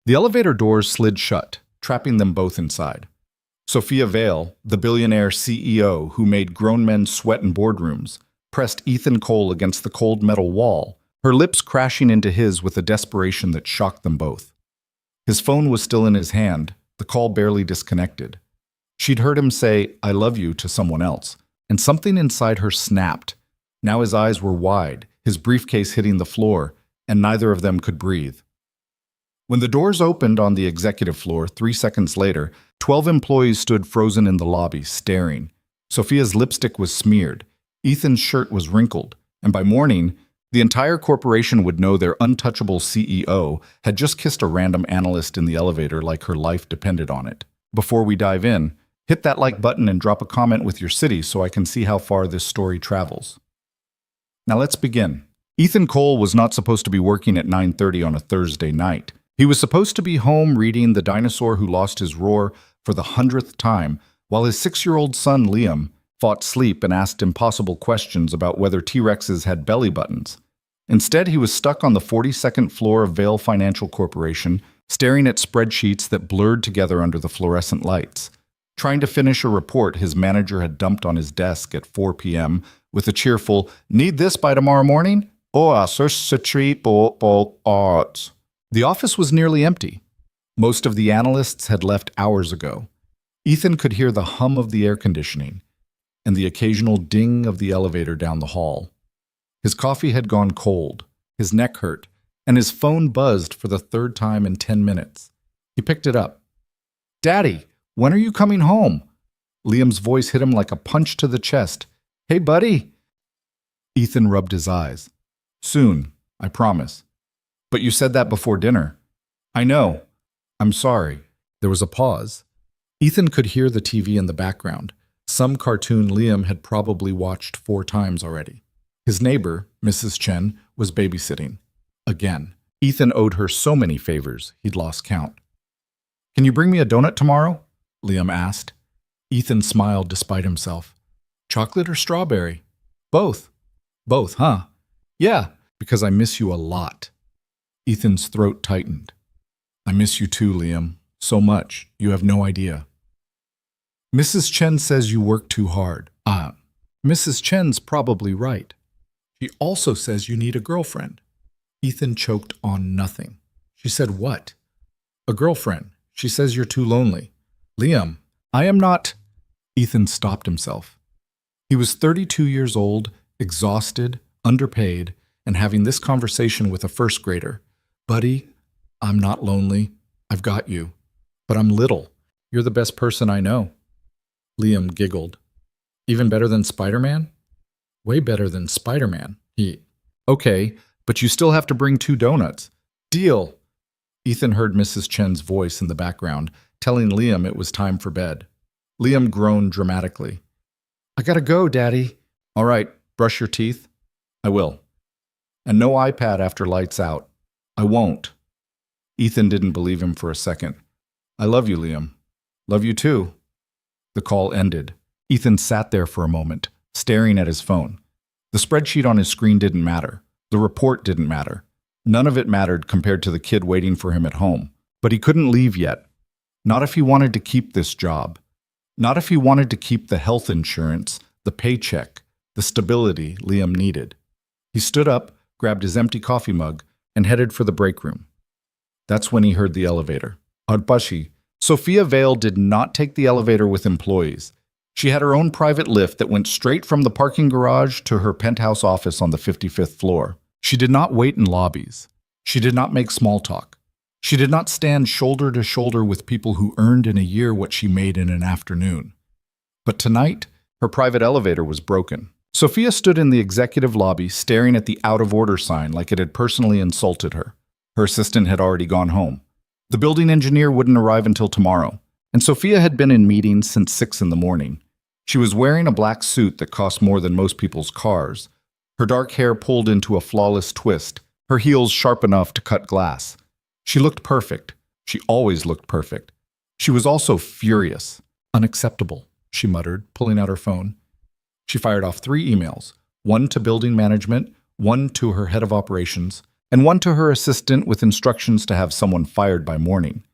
The elevator doors slid shut, trapping them both inside. Sophia Vale, the billionaire CEO who made grown men sweat in boardrooms, pressed Ethan Cole against the cold metal wall, her lips crashing into his with a desperation that shocked them both. His phone was still in his hand, the call barely disconnected. She'd heard him say, "I love you," to someone else, and something inside her snapped. Now his eyes were wide, his briefcase hitting the floor, and neither of them could breathe. When the doors opened on the executive floor 3 seconds later, 12 employees stood frozen in the lobby, staring. Sophia's lipstick was smeared, Ethan's shirt was wrinkled, and by morning, the entire corporation would know their untouchable CEO had just kissed a random analyst in the elevator like her life depended on it. Before we dive in, hit that like button and drop a comment with your city so I can see how far this story travels. Now let's begin. Ethan Cole was not supposed to be working at 9:30 on a Thursday night. He was supposed to be home reading The Dinosaur Who Lost His Roar for the 100th time, while his 6-year-old son Liam fought sleep and asked impossible questions about whether T-Rexes had belly buttons. Instead, he was stuck on the 42nd floor of Vale Financial Corporation, staring at spreadsheets that blurred together under the fluorescent lights, trying to finish a report his manager had dumped on his desk at 4 p.m. with a cheerful, "Need this by tomorrow morning?" The office was nearly empty. Most of the analysts had left hours ago. Ethan could hear the hum of the air conditioning and the occasional ding of the elevator down the hall. His coffee had gone cold, his neck hurt, and his phone buzzed for the 3rd time in 10 minutes. He picked it up. "Daddy, when are you coming home?" Liam's voice hit him like a punch to the chest. "Hey, buddy." Ethan rubbed his eyes. "Soon, I promise." "But you said that before dinner." "I know. I'm sorry." There was a pause. Ethan could hear the TV in the background. Some cartoon Liam had probably watched 4 times already. His neighbor, Mrs. Chen, was babysitting. Again. Ethan owed her so many favors, he'd lost count. "Can you bring me a donut tomorrow?" Liam asked. Ethan smiled despite himself. "Chocolate or strawberry?" "Both." "Both, huh?" "Yeah, because I miss you a lot." Ethan's throat tightened. "I miss you too, Liam. So much. You have no idea." "Mrs. Chen says you work too hard." Mrs. Chen's probably right. She also says you need a girlfriend." Ethan choked on nothing. "She said what?" "A girlfriend. She says you're too lonely." "Liam, I am not—" Ethan stopped himself. He was 32 years old, exhausted, underpaid, and having this conversation with a first grader. "Buddy, I'm not lonely. I've got you. But I'm little. You're the best person I know." Liam giggled. "Even better than Spider-Man?" "Way better than Spider-Man." "Okay, but you still have to bring 2 donuts." "Deal." Ethan heard Mrs. Chen's voice in the background, telling Liam it was time for bed. Liam groaned dramatically. "I gotta go, Daddy." "All right, brush your teeth." "I will." "And no iPad after lights out." "I won't." Ethan didn't believe him for a second. "I love you, Liam." "Love you too." The call ended. Ethan sat there for a moment, staring at his phone. The spreadsheet on his screen didn't matter. The report didn't matter. None of it mattered compared to the kid waiting for him at home. But he couldn't leave yet. Not if he wanted to keep this job. Not if he wanted to keep the health insurance, the paycheck, the stability Liam needed. He stood up, grabbed his empty coffee mug, and headed for the break room. That's when he heard the elevator. Adbashi. Sophia Vale did not take the elevator with employees. She had her own private lift that went straight from the parking garage to her penthouse office on the 55th floor. She did not wait in lobbies. She did not make small talk. She did not stand shoulder to shoulder with people who earned in a year what she made in an afternoon. But tonight, her private elevator was broken. Sophia stood in the executive lobby staring at the out-of-order sign like it had personally insulted her. Her assistant had already gone home. The building engineer wouldn't arrive until tomorrow, and Sophia had been in meetings since 6 in the morning. She was wearing a black suit that cost more than most people's cars. Her dark hair pulled into a flawless twist, her heels sharp enough to cut glass. She looked perfect. She always looked perfect. She was also furious. "Unacceptable," she muttered, pulling out her phone. She fired off 3 emails, one to building management, one to her head of operations, and one to her assistant with instructions to have someone fired by morning.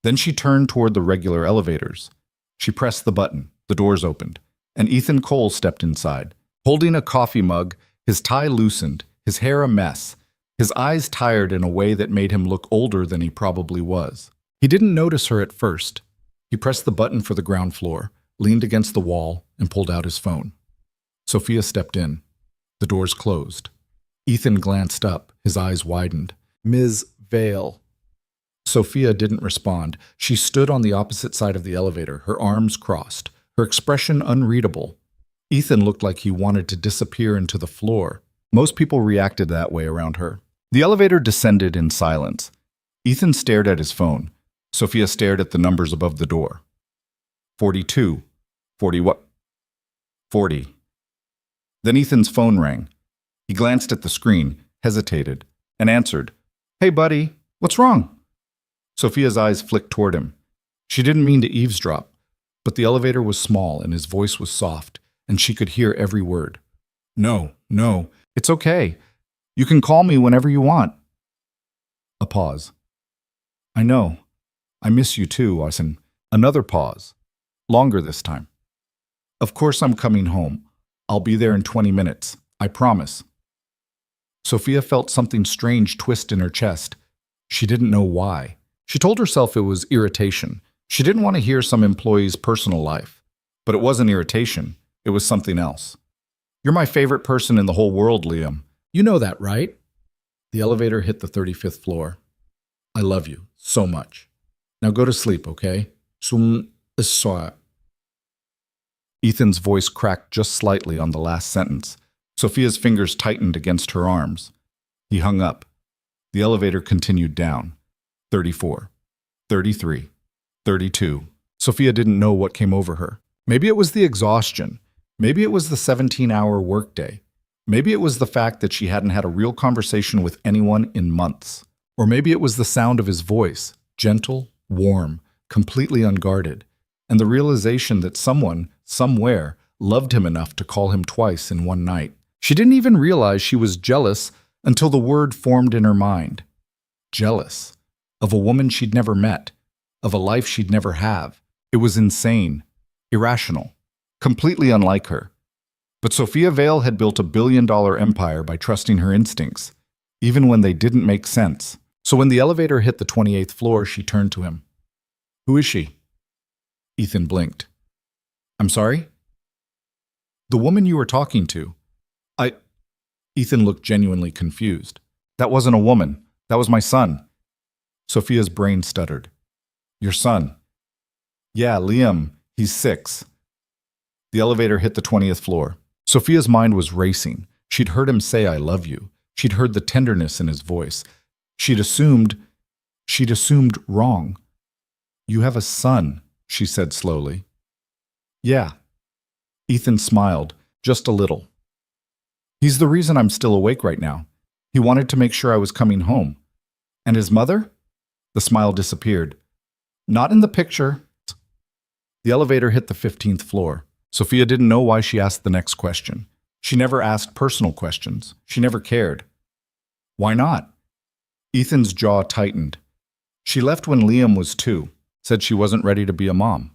Then she turned toward the regular elevators. She pressed the button, the doors opened, and Ethan Cole stepped inside. Holding a coffee mug, his tie loosened, his hair a mess, his eyes tired in a way that made him look older than he probably was. He didn't notice her at first. He pressed the button for the ground floor, leaned against the wall, and pulled out his phone. Sophia stepped in. The doors closed. Ethan glanced up, his eyes widened. "Ms. Vale." Sophia didn't respond. She stood on the opposite side of the elevator, her arms crossed, her expression unreadable. Ethan looked like he wanted to disappear into the floor. Most people reacted that way around her. The elevator descended in silence. Ethan stared at his phone. Sophia stared at the numbers above the door. 42. 40 what? 40. Then Ethan's phone rang. He glanced at the screen, hesitated, and answered. "Hey, buddy, what's wrong?" Sophia's eyes flicked toward him. She didn't mean to eavesdrop, but the elevator was small and his voice was soft, and she could hear every word. No, it's okay. You can call me whenever you want." A pause. "I know. I miss you too, Arsen." Another pause. Longer this time. "Of course I'm coming home. I'll be there in 20 minutes. I promise." Sophia felt something strange twist in her chest. She didn't know why. She told herself it was irritation. She didn't want to hear some employee's personal life. But it wasn't irritation. It was something else. "You're my favorite person in the whole world, Liam. You know that, right?" The elevator hit the 35th floor. "I love you so much. Now go to sleep, okay? Ethan's voice cracked just slightly on the last sentence. Sophia's fingers tightened against her arms. He hung up. The elevator continued down. 34, 33, 32. Sophia didn't know what came over her. Maybe it was the exhaustion. Maybe it was the 17-hour workday. Maybe it was the fact that she hadn't had a real conversation with anyone in months. Or maybe it was the sound of his voice, gentle, warm, completely unguarded, and the realization that someone, somewhere, loved him enough to call him twice in one night. She didn't even realize she was jealous until the word formed in her mind. Jealous. Of a woman she'd never met. Of a life she'd never have. It was insane. Irrational. Completely unlike her. But Sophia Vale had built a billion-dollar empire by trusting her instincts, even when they didn't make sense. So when the elevator hit the 28th floor, she turned to him. "Who is she?" Ethan blinked. "I'm sorry?" "The woman you were talking to." Ethan looked genuinely confused. "That wasn't a woman. That was my son." Sophia's brain stuttered. "Your son?" "Yeah, Liam. He's 6. The elevator hit the 20th floor. Sophia's mind was racing. She'd heard him say, "I love you." She'd heard the tenderness in his voice. She'd assumed wrong. "You have a son," she said slowly. "Yeah." Ethan smiled, just a little. "He's the reason I'm still awake right now. He wanted to make sure I was coming home." "And his mother?" The smile disappeared. "Not in the picture." The elevator hit the 15th floor. Sophia didn't know why she asked the next question. She never asked personal questions. She never cared. Why not? Ethan's jaw tightened. She left when Liam was 2, said she wasn't ready to be a mom.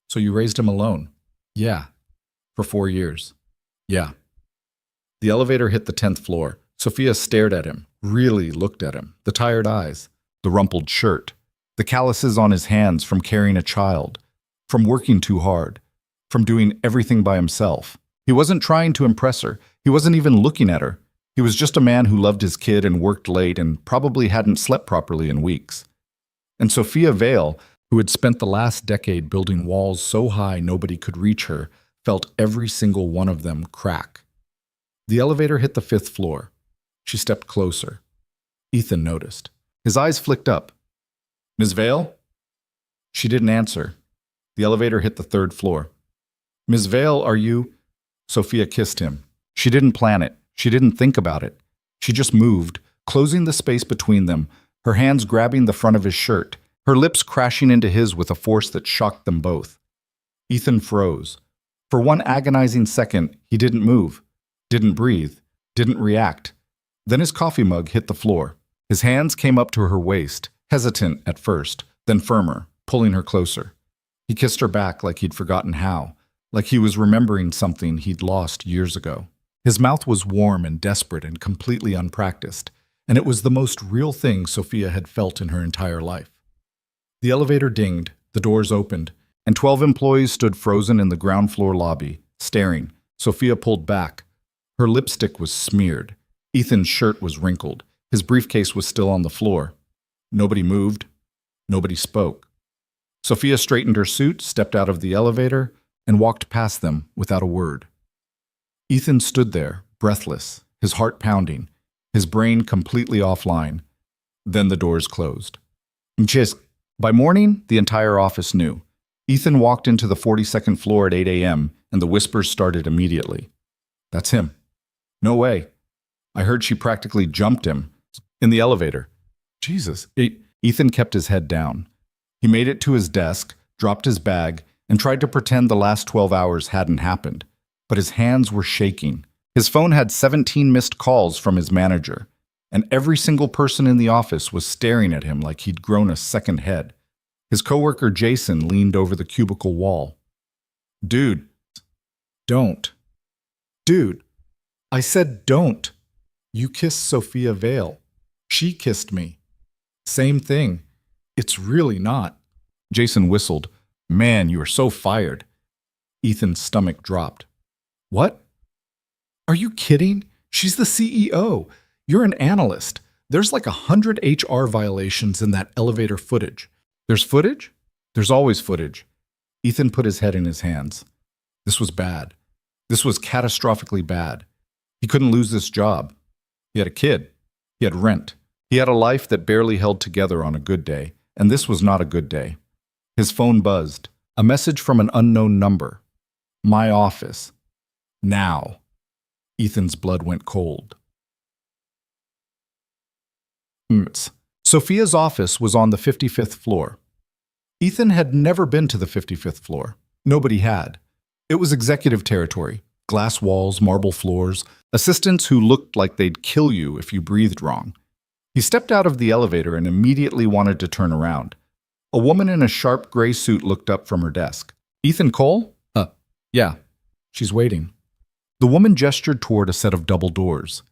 "So you raised him alone?" "Yeah." "For 4 years?" "Yeah." The elevator hit the 10th floor. Sophia stared at him, really looked at him, the tired eyes, the rumpled shirt, the calluses on his hands from carrying a child, from working too hard, from doing everything by himself. He wasn't trying to impress her. He wasn't even looking at her. He was just a man who loved his kid and worked late and probably hadn't slept properly in weeks. And Sophia Vale, who had spent the last decade building walls so high nobody could reach her, felt every single one of them crack. The elevator hit the 5th floor. She stepped closer. Ethan noticed. His eyes flicked up. "Ms. Vale?" She didn't answer. The elevator hit the 3rd floor. "Ms. Vale, are you—" Sophia kissed him. She didn't plan it. She didn't think about it. She just moved, closing the space between them, her hands grabbing the front of his shirt, her lips crashing into his with a force that shocked them both. Ethan froze. For one agonizing second, he didn't move, didn't breathe, didn't react. Then his coffee mug hit the floor. His hands came up to her waist, hesitant at first, then firmer, pulling her closer. He kissed her back like he'd forgotten how, like he was remembering something he'd lost years ago. His mouth was warm and desperate and completely unpracticed, and it was the most real thing Sophia had felt in her entire life. The elevator dinged, the doors opened, and 12 employees stood frozen in the ground floor lobby, staring. Sophia pulled back. Her lipstick was smeared. Ethan's shirt was wrinkled. His briefcase was still on the floor. Nobody moved. Nobody spoke. Sophia straightened her suit, stepped out of the elevator, and walked past them without a word. Ethan stood there, breathless, his heart pounding, his brain completely offline. Then the doors closed. By morning, the entire office knew. Ethan walked into the 42nd floor at 8 a.m., and the whispers started immediately. That's him. No way. I heard she practically jumped him in the elevator. Jesus. Ethan kept his head down. He made it to his desk, dropped his bag, and tried to pretend the last 12 hours hadn't happened. But his hands were shaking. His phone had 17 missed calls from his manager, and every single person in the office was staring at him like he'd grown a second head. His coworker Jason leaned over the cubicle wall. Dude, don't. Dude, I said don't. You kissed Sophia Vale. She kissed me. Same thing. It's really not. Jason whistled. Man, you are so fired. Ethan's stomach dropped. What? Are you kidding? She's the CEO. You're an analyst. There's like 100 HR violations in that elevator footage. There's footage? There's always footage. Ethan put his head in his hands. This was bad. This was catastrophically bad. He couldn't lose this job. He had a kid. He had rent. He had a life that barely held together on a good day, and this was not a good day. His phone buzzed. A message from an unknown number. My office. Now. Ethan's blood went cold. Sophia's office was on the 55th floor. Ethan had never been to the 55th floor. Nobody had. It was executive territory. Glass walls, marble floors, assistants who looked like they'd kill you if you breathed wrong. He stepped out of the elevator and immediately wanted to turn around. A woman in a sharp gray suit looked up from her desk. Ethan Cole? Yeah. She's waiting. The woman gestured toward a set of double doors.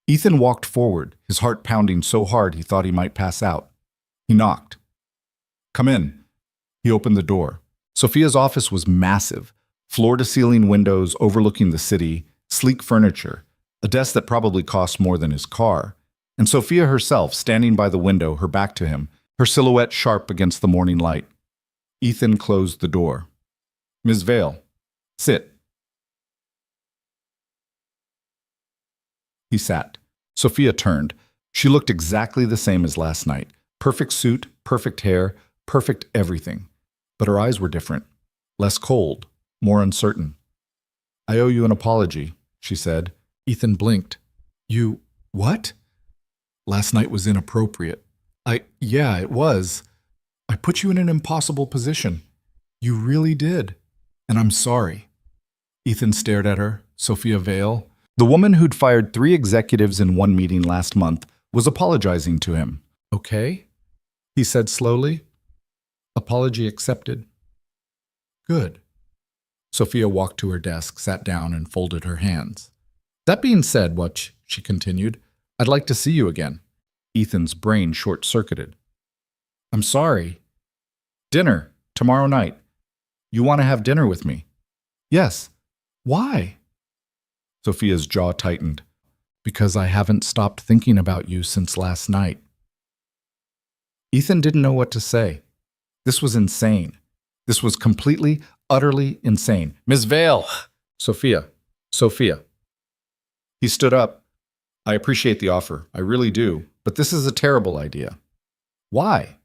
Ethan walked forward, his heart pounding so hard he thought he might pass out. He knocked. Come in. He opened the door. Sophia's office was massive. Floor-to-ceiling windows overlooking the city, sleek furniture, a desk that probably cost more than his car, and Sophia herself standing by the window, her back to him, her silhouette sharp against the morning light. Ethan closed the door. Ms. Vale, sit. He sat. Sophia turned. She looked exactly the same as last night. Perfect suit, perfect hair, perfect everything. But her eyes were different. Less cold, more uncertain. I owe you an apology, she said. Ethan blinked. You, what? Last night was inappropriate. Yeah, it was. I put you in an impossible position. You really did. And I'm sorry. Ethan stared at her. Sophia Vale. The woman who'd fired 3 executives in one meeting last month was apologizing to him. Okay, he said slowly. Apology accepted. Good. Sophia walked to her desk, sat down, and folded her hands. That being said, she continued, I'd like to see you again. Ethan's brain short-circuited. I'm sorry. Dinner, tomorrow night. You want to have dinner with me? Yes. Why? Sophia's jaw tightened. Because I haven't stopped thinking about you since last night. Ethan didn't know what to say. This was insane. This was completely, utterly insane. Ms. Vale! Sophia. He stood up. I appreciate the offer. I really do. But this is a terrible idea. Why?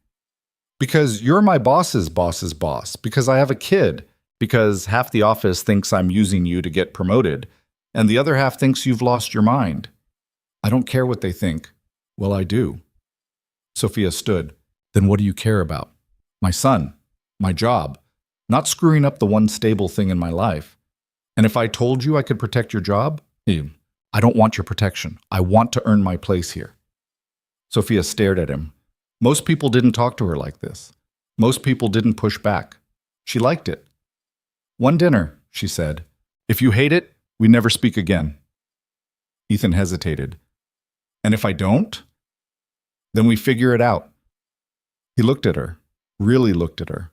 Because you're my boss's boss's boss. Because I have a kid. Because half the office thinks I'm using you to get promoted, and the other half thinks you've lost your mind. I don't care what they think. Well, I do. Sophia stood. Then what do you care about? My son. My job. Not screwing up the one stable thing in my life. And if I told you I could protect your job, I don't want your protection. I want to earn my place here. Sophia stared at him. Most people didn't talk to her like this. Most people didn't push back. She liked it. One dinner, she said. If you hate it, we never speak again. Ethan hesitated. And if I don't? Then we figure it out. He looked at her, really looked at her.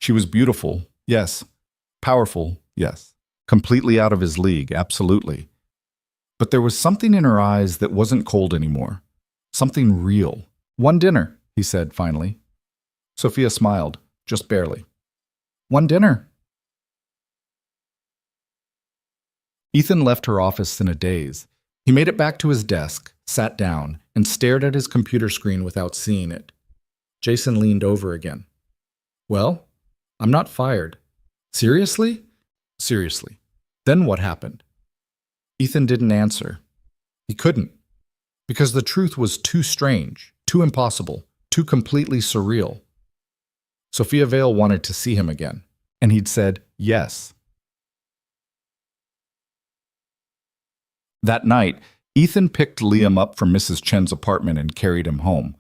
She was beautiful, yes. Powerful, yes. Completely out of his league, absolutely. But there was something in her eyes that wasn't cold anymore. Something real. One dinner, he said finally. Sophia smiled, just barely. One dinner. Ethan left her office in a daze. He made it back to his desk, sat down, and stared at his computer screen without seeing it. Jason leaned over again. Well, I'm not fired. Seriously? Seriously. Then what happened? Ethan didn't answer. He couldn't. Because the truth was too strange, too impossible, too completely surreal. Sophia Vale wanted to see him again, and he'd said yes. That night, Ethan picked Liam up from Mrs. Chen's apartment and carried him home.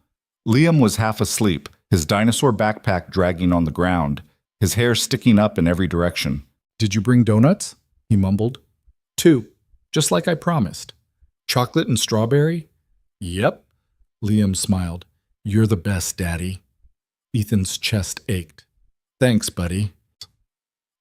Liam was half asleep, his dinosaur backpack dragging on the ground, his hair sticking up in every direction. Did you bring donuts? He mumbled. 2, just like I promised. Chocolate and strawberry? Yep. Liam smiled. You're the best, Daddy. Ethan's chest ached. Thanks, buddy.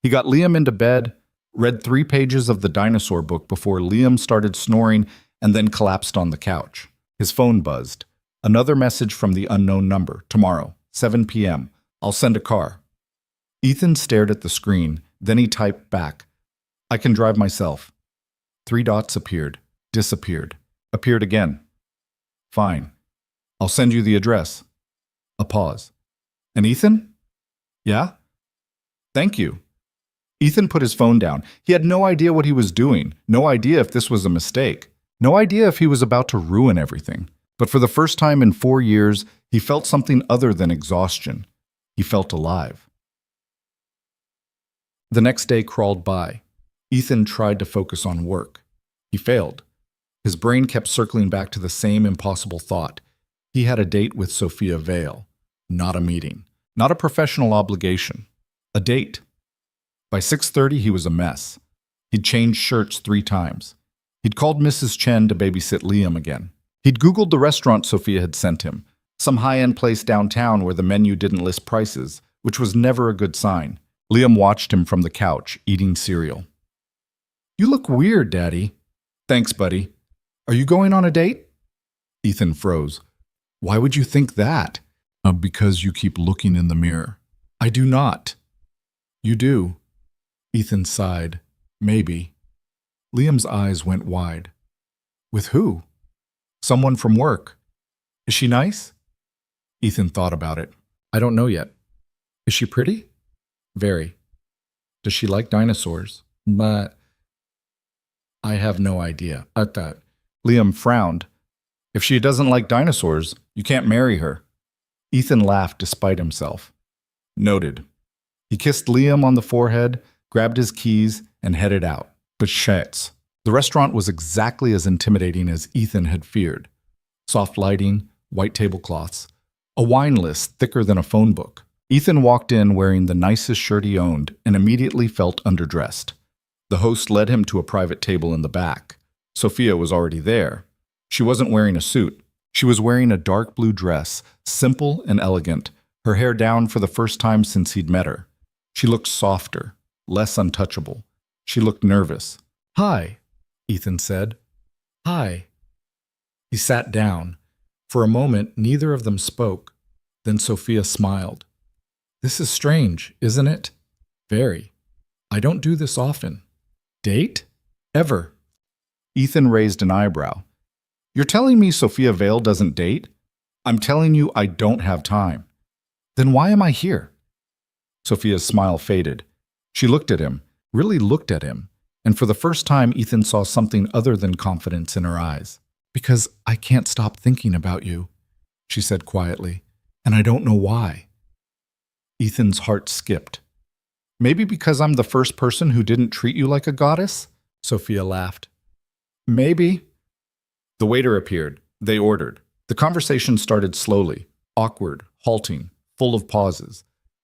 He got Liam into bed, read 3 pages of the dinosaur book before Liam started snoring and then collapsed on the couch. His phone buzzed. Another message from the unknown number. Tomorrow, 7 p.m. I'll send a car. Ethan stared at the screen, then he typed back. I can drive myself. 3 dots appeared, disappeared, appeared again. Fine. I'll send you the address. A pause. And Ethan? Yeah? Thank you. Ethan put his phone down. He had no idea what he was doing, no idea if this was a mistake, no idea if he was about to ruin everything. But for the first time in 4 years, he felt something other than exhaustion. He felt alive. The next day crawled by. Ethan tried to focus on work. He failed. His brain kept circling back to the same impossible thought. He had a date with Sophia Vale. Not a meeting. Not a professional obligation. A date. By 6:30, he was a mess. He'd changed shirts 3 times. He'd called Mrs. Chen to babysit Liam again. He'd Googled the restaurant Sophia had sent him, some high-end place downtown where the menu didn't list prices, which was never a good sign. Liam watched him from the couch, eating cereal. You look weird, Daddy. Thanks, buddy. Are you going on a date? Ethan froze. Why would you think that? Because you keep looking in the mirror. I do not. You do. Ethan sighed. Maybe. Liam's eyes went wide. With who? Someone from work. Is she nice? Ethan thought about it. I don't know yet. Is she pretty? Very. Does she like dinosaurs? But I have no idea. Liam frowned. If she doesn't like dinosaurs, you can't marry her. Ethan laughed despite himself. Noted. He kissed Liam on the forehead, grabbed his keys, and headed out. But shits. The restaurant was exactly as intimidating as Ethan had feared. Soft lighting, white tablecloths, a wine list thicker than a phone book. Ethan walked in wearing the nicest shirt he owned and immediately felt underdressed. The host led him to a private table in the back. Sophia was already there. She wasn't wearing a suit. She was wearing a dark blue dress, simple and elegant, her hair down for the first time since he'd met her. She looked softer, less untouchable. She looked nervous. Hi, Ethan said. Hi. He sat down. For a moment, neither of them spoke. Then Sophia smiled. This is strange, isn't it? Very. I don't do this often. Date? Ever. Ethan raised an eyebrow. You're telling me Sophia Vale doesn't date? I'm telling you I don't have time. Then why am I here? Sophia's smile faded. She looked at him, really looked at him, and for the first time Ethan saw something other than confidence in her eyes. Because I can't stop thinking about you, she said quietly, and I don't know why. Ethan's heart skipped. Maybe because I'm the first person who didn't treat you like a goddess? Sophia laughed. Maybe. The waiter appeared. They ordered. The conversation started slowly, awkward, halting, full of pauses.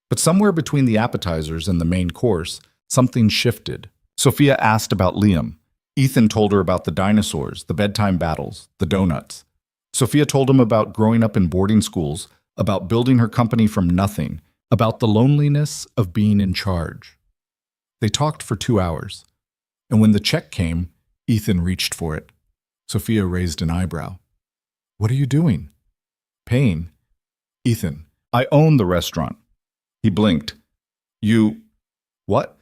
But somewhere between the appetizers and the main course, something shifted. Sophia asked about Liam. Ethan told her about the dinosaurs, the bedtime battles, the donuts. Sophia told him about growing up in boarding schools, about building her company from nothing, about the loneliness of being in charge. They talked for 2 hours. And when the check came, Ethan reached for it. Sophia raised an eyebrow. What are you doing? Paying. Ethan, I own the restaurant. He blinked. You... what?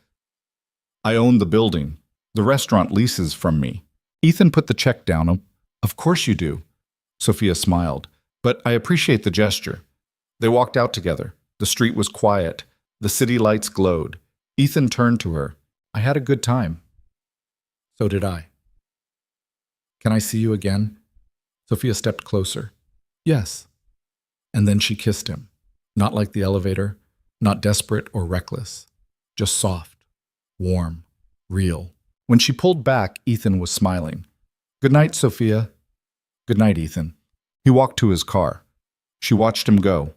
I own the building. The restaurant leases from me. Ethan put the check down. Of course you do. Sophia smiled. But I appreciate the gesture. They walked out together. The street was quiet. The city lights glowed. Ethan turned to her. I had a good time. So did I. Can I see you again? Sophia stepped closer. Yes. And then she kissed him. Not like the elevator, not desperate or reckless. Just soft, warm, real. When she pulled back, Ethan was smiling. Good night, Sophia. Good night, Ethan. He walked to his car. She watched him go.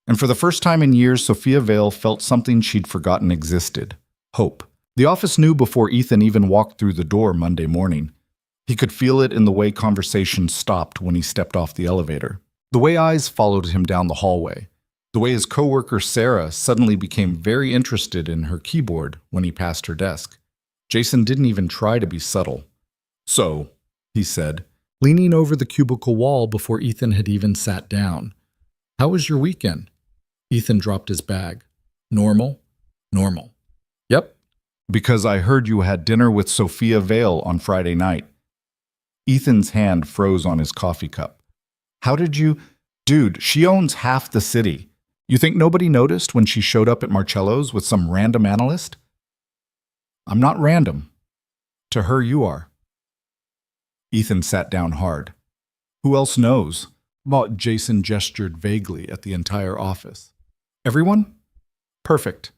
And for the first time in years, Sophia Vale felt something she'd forgotten existed. Hope. The office knew before Ethan even walked through the door Monday morning. He could feel it in the way conversation stopped when he stepped off the elevator. The way eyes followed him down the hallway. The way his coworker Sarah suddenly became very interested in her keyboard when he passed her desk. Jason didn't even try to be subtle. So, he said, leaning over the cubicle wall before Ethan had even sat down. How was your weekend? Ethan dropped his bag. Normal? Normal. Yep. Because I heard you had dinner with Sophia Vale on Friday night. Ethan's hand froze on his coffee cup. How did you... Dude, she owns half the city. You think nobody noticed when she showed up at Marcello's with some random analyst? I'm not random. To her, you are. Ethan sat down hard. Who else knows? Jason gestured vaguely at the entire office. Everyone? Perfect.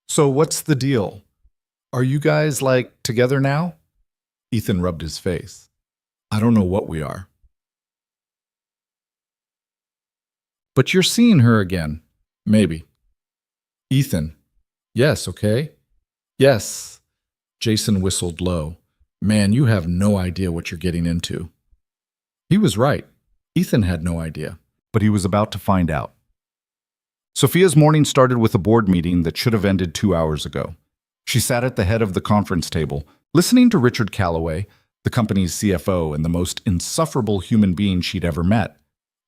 So what's the deal? Are you guys, together now? Ethan rubbed his face. I don't know what we are. But you're seeing her again. Maybe. Ethan. Yes, okay? Yes. Jason whistled low. Man, you have no idea what you're getting into. He was right. Ethan had no idea, but he was about to find out. Sophia's morning started with a board meeting that should have ended 2 hours ago. She sat at the head of the conference table, listening to Richard Calloway, the company's CFO and the most insufferable human being she'd ever met,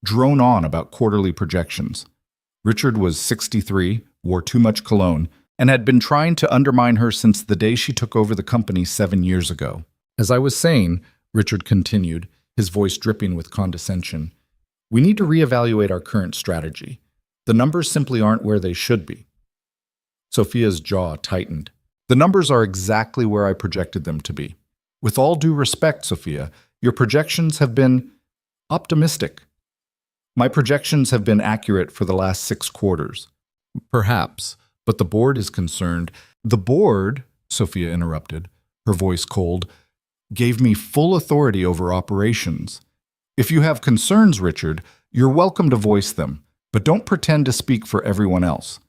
drone on about quarterly projections. Richard was 63, wore too much cologne, and had been trying to undermine her since the day she took over the company 7 years ago. As I was saying, Richard continued, his voice dripping with condescension, we need to reevaluate our current strategy. The numbers simply aren't where they should be. Sophia's jaw tightened. The numbers are exactly where I projected them to be. With all due respect, Sophia, your projections have been optimistic. My projections have been accurate for the last 6 quarters. Perhaps, but the board is concerned. The board, Sophia interrupted, her voice cold, gave me full authority over operations. If you have concerns, Richard, you're welcome to voice them, but don't pretend to speak for everyone else.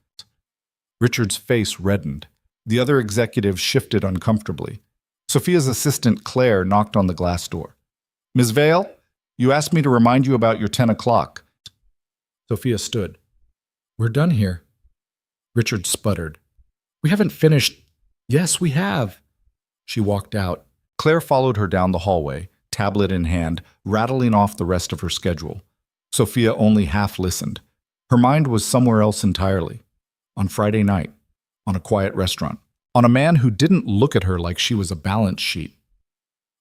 Richard's face reddened. The other executives shifted uncomfortably. Sophia's assistant, Claire, knocked on the glass door. Ms. Vale, you asked me to remind you about your 10 o'clock. Sophia stood. We're done here. Richard sputtered. We haven't finished. Yes, we have. She walked out. Claire followed her down the hallway, tablet in hand, rattling off the rest of her schedule. Sophia only half listened. Her mind was somewhere else entirely. On Friday night, on a quiet restaurant, on a man who didn't look at her like she was a balance sheet.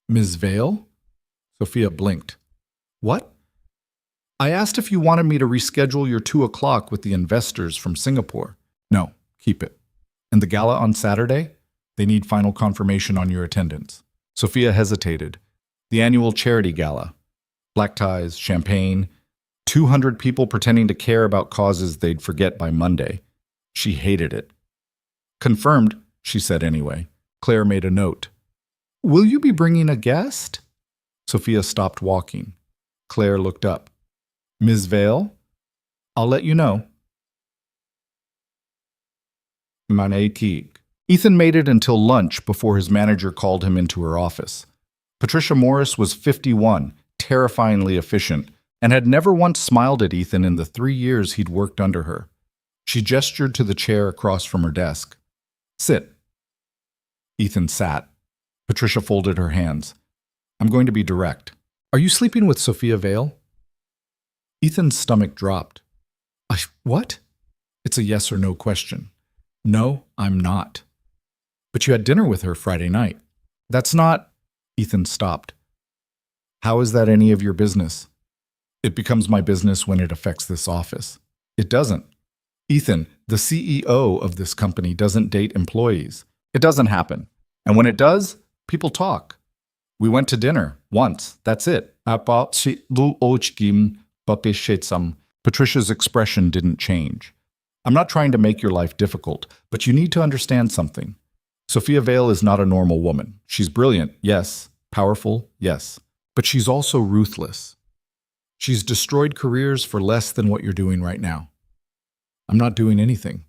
Ms. Vale? Sophia blinked. What? I asked if you wanted me to reschedule your 2 o'clock with the investors from Singapore. No, keep it. And the gala on Saturday? They need final confirmation on your attendance. Sophia hesitated. The annual charity gala. Black ties, champagne, 200 people pretending to care about causes they'd forget by Monday. She hated it. Confirmed, she said anyway. Claire made a note. Will you be bringing a guest? Sophia stopped walking. Claire looked up. Ms. Vale? I'll let you know. Manetik. Ethan made it until lunch before his manager called him into her office. Patricia Morris was 51, terrifyingly efficient, and had never once smiled at Ethan in the 3 years he'd worked under her. She gestured to the chair across from her desk. Sit. Ethan sat. Patricia folded her hands. I'm going to be direct. Are you sleeping with Sophia Vale? Ethan's stomach dropped. What? It's a yes or no question. No, I'm not. But you had dinner with her Friday night. That's not... Ethan stopped. How is that any of your business? It becomes my business when it affects this office. It doesn't. Ethan, the CEO of this company doesn't date employees. It doesn't happen. And when it does, people talk. We went to dinner once. That's it. Patricia's expression didn't change. I'm not trying to make your life difficult, but you need to understand something. Sophia Vale is not a normal woman. She's brilliant, yes. Powerful, yes. But she's also ruthless. She's destroyed careers for less than what you're doing right now. I'm not doing anything.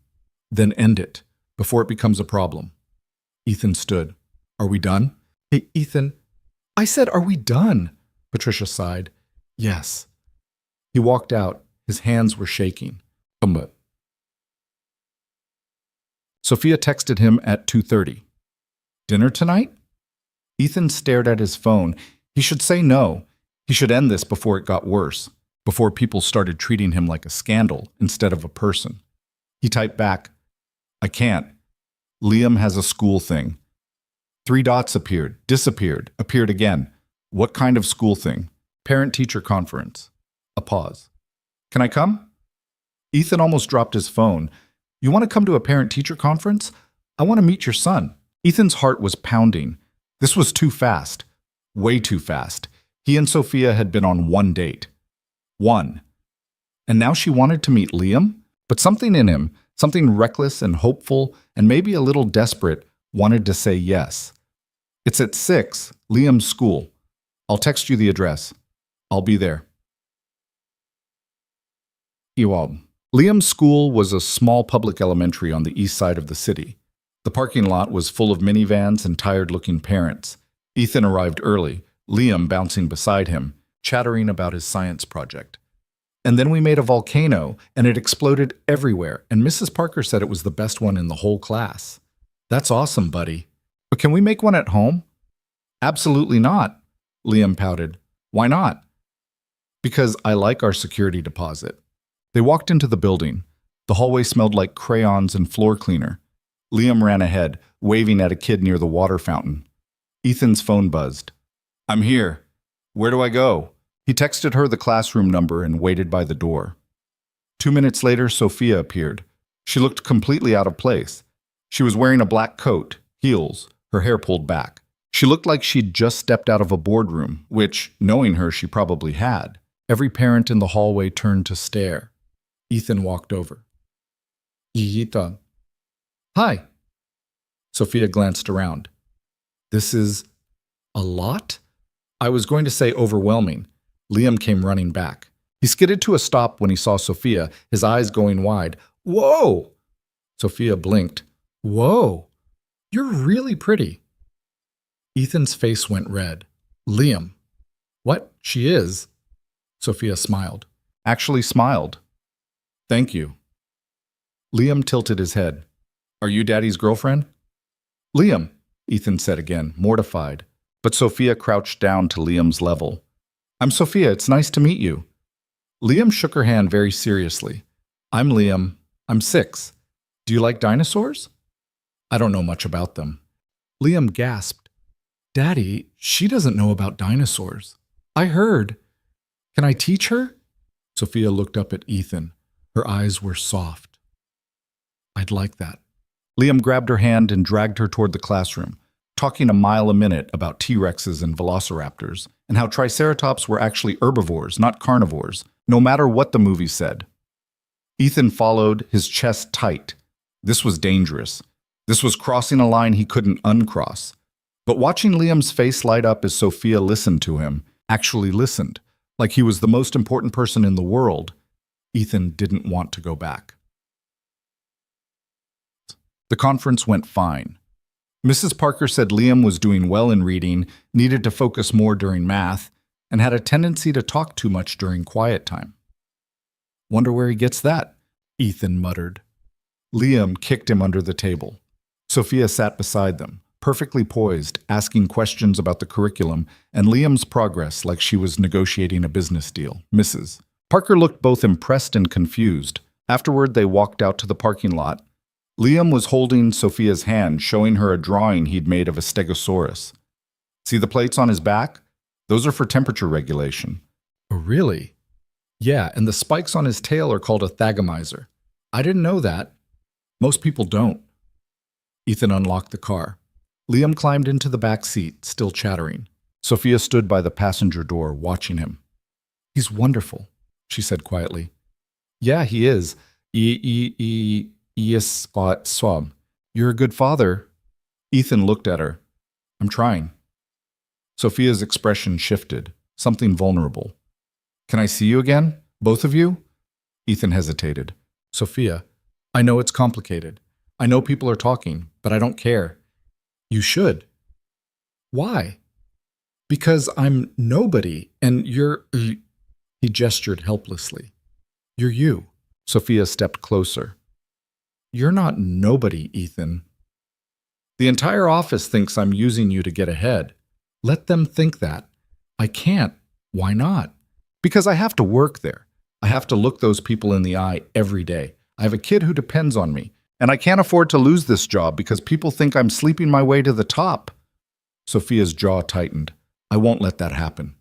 Then end it, before it becomes a problem. Ethan stood. Are we done? Hey, Ethan. I said, are we done? Patricia sighed. Yes. He walked out. His hands were shaking. Sophia texted him at 2:30. Dinner tonight? Ethan stared at his phone. He should say no. He should end this before it got worse, before people started treating him like a scandal instead of a person. He typed back, I can't. Liam has a school thing. 3 dots appeared, disappeared, appeared again. What kind of school thing? Parent-teacher conference. A pause. Can I come? Ethan almost dropped his phone. You want to come to a parent-teacher conference? I want to meet your son. Ethan's heart was pounding. This was too fast. Way too fast. He and Sophia had been on 1 date. 1. And now she wanted to meet Liam? But something in him, something reckless and hopeful and maybe a little desperate, wanted to say yes. It's at 6, Liam's school. I'll text you the address. I'll be there. Iwab. Liam's school was a small public elementary on the east side of the city. The parking lot was full of minivans and tired-looking parents. Ethan arrived early, Liam bouncing beside him, chattering about his science project. And then we made a volcano, and it exploded everywhere, and Mrs. Parker said it was the best one in the whole class. That's awesome, buddy. But can we make one at home? Absolutely not, Liam pouted. Why not? Because I like our security deposit. They walked into the building. The hallway smelled like crayons and floor cleaner. Liam ran ahead, waving at a kid near the water fountain. Ethan's phone buzzed. I'm here. Where do I go? He texted her the classroom number and waited by the door. 2 minutes later, Sophia appeared. She looked completely out of place. She was wearing a black coat, heels, her hair pulled back. She looked like she'd just stepped out of a boardroom, which, knowing her, she probably had. Every parent in the hallway turned to stare. Ethan walked over. Yiyita. Hi. Sophia glanced around. This is a lot? I was going to say overwhelming. Liam came running back. He skidded to a stop when he saw Sophia, his eyes going wide. Whoa! Sophia blinked. Whoa! You're really pretty. Ethan's face went red. Liam. What? She is? Sophia smiled. Actually smiled. Thank you. Liam tilted his head. Are you Daddy's girlfriend? Liam, Ethan said again, mortified. But Sophia crouched down to Liam's level. I'm Sophia, it's nice to meet you. Liam shook her hand very seriously. I'm Liam. I'm 6. Do you like dinosaurs? I don't know much about them. Liam gasped. Daddy, she doesn't know about dinosaurs. I heard. Can I teach her? Sophia looked up at Ethan. Her eyes were soft. I'd like that. Liam grabbed her hand and dragged her toward the classroom, talking a mile a minute about T-Rexes and velociraptors, and how triceratops were actually herbivores, not carnivores, no matter what the movie said. Ethan followed, his chest tight. This was dangerous. This was crossing a line he couldn't uncross. But watching Liam's face light up as Sophia listened to him, actually listened, like he was the most important person in the world, Ethan didn't want to go back. The conference went fine. Mrs. Parker said Liam was doing well in reading, needed to focus more during math, and had a tendency to talk too much during quiet time. Wonder where he gets that, Ethan muttered. Liam kicked him under the table. Sophia sat beside them, perfectly poised, asking questions about the curriculum and Liam's progress like she was negotiating a business deal. Mrs. Parker looked both impressed and confused. Afterward, they walked out to the parking lot. Liam was holding Sophia's hand, showing her a drawing he'd made of a stegosaurus. See the plates on his back? Those are for temperature regulation. Oh, really? Yeah, and the spikes on his tail are called a thagomizer. I didn't know that. Most people don't. Ethan unlocked the car. Liam climbed into the back seat, still chattering. Sophia stood by the passenger door, watching him. He's wonderful, she said quietly. Yeah, he is. Yes, Swab. You're a good father. Ethan looked at her. I'm trying. Sophia's expression shifted, something vulnerable. Can I see you again? Both of you? Ethan hesitated. Sophia, I know it's complicated. I know people are talking, but I don't care. You should. Why? Because I'm nobody, and you're... He gestured helplessly. You're you. Sophia stepped closer. You're not nobody, Ethan. The entire office thinks I'm using you to get ahead. Let them think that. I can't. Why not? Because I have to work there. I have to look those people in the eye every day. I have a kid who depends on me, and I can't afford to lose this job because people think I'm sleeping my way to the top. Sophia's jaw tightened. I won't let that happen.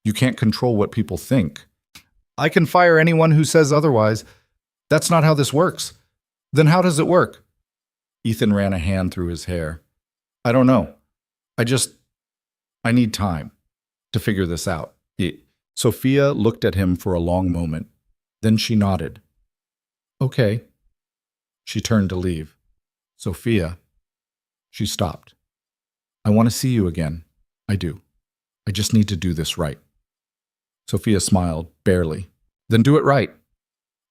You can't control what people think. I can fire anyone who says otherwise. That's not how this works. Then how does it work? Ethan ran a hand through his hair. I don't know. I need time to figure this out. Sophia looked at him for a long moment. Then she nodded. Okay. She turned to leave. Sophia. She stopped. I want to see you again. I do. I just need to do this right. Sophia smiled, barely. Then do it right.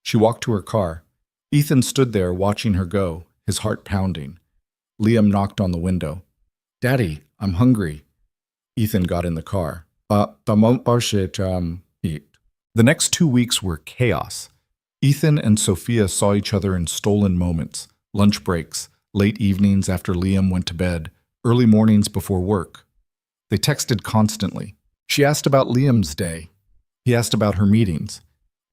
She walked to her car. Ethan stood there watching her go, his heart pounding. Liam knocked on the window. Daddy, I'm hungry. Ethan got in the car. Eat. The next 2 weeks were chaos. Ethan and Sophia saw each other in stolen moments, lunch breaks, late evenings after Liam went to bed, early mornings before work. They texted constantly. She asked about Liam's day. He asked about her meetings.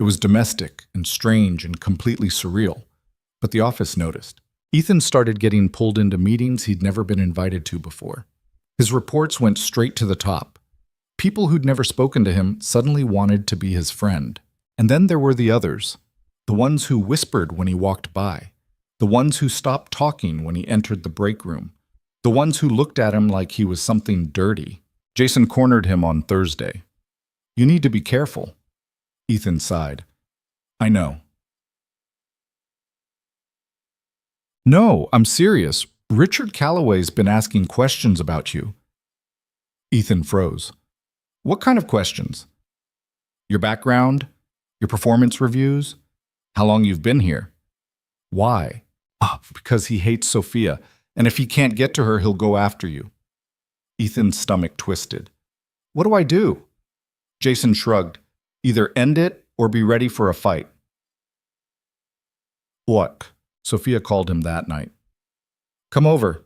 It was domestic and strange and completely surreal. But the office noticed. Ethan started getting pulled into meetings he'd never been invited to before. His reports went straight to the top. People who'd never spoken to him suddenly wanted to be his friend. And then there were the others. The ones who whispered when he walked by. The ones who stopped talking when he entered the break room. The ones who looked at him like he was something dirty. Jason cornered him on Thursday. You need to be careful. Ethan sighed. I know. No, I'm serious. Richard Calloway's been asking questions about you. Ethan froze. What kind of questions? Your background? Your performance reviews? How long you've been here? Why? Because he hates Sophia, and if he can't get to her, he'll go after you. Ethan's stomach twisted. What do I do? Jason shrugged. Either end it or be ready for a fight. What? Sophia called him that night. Come over.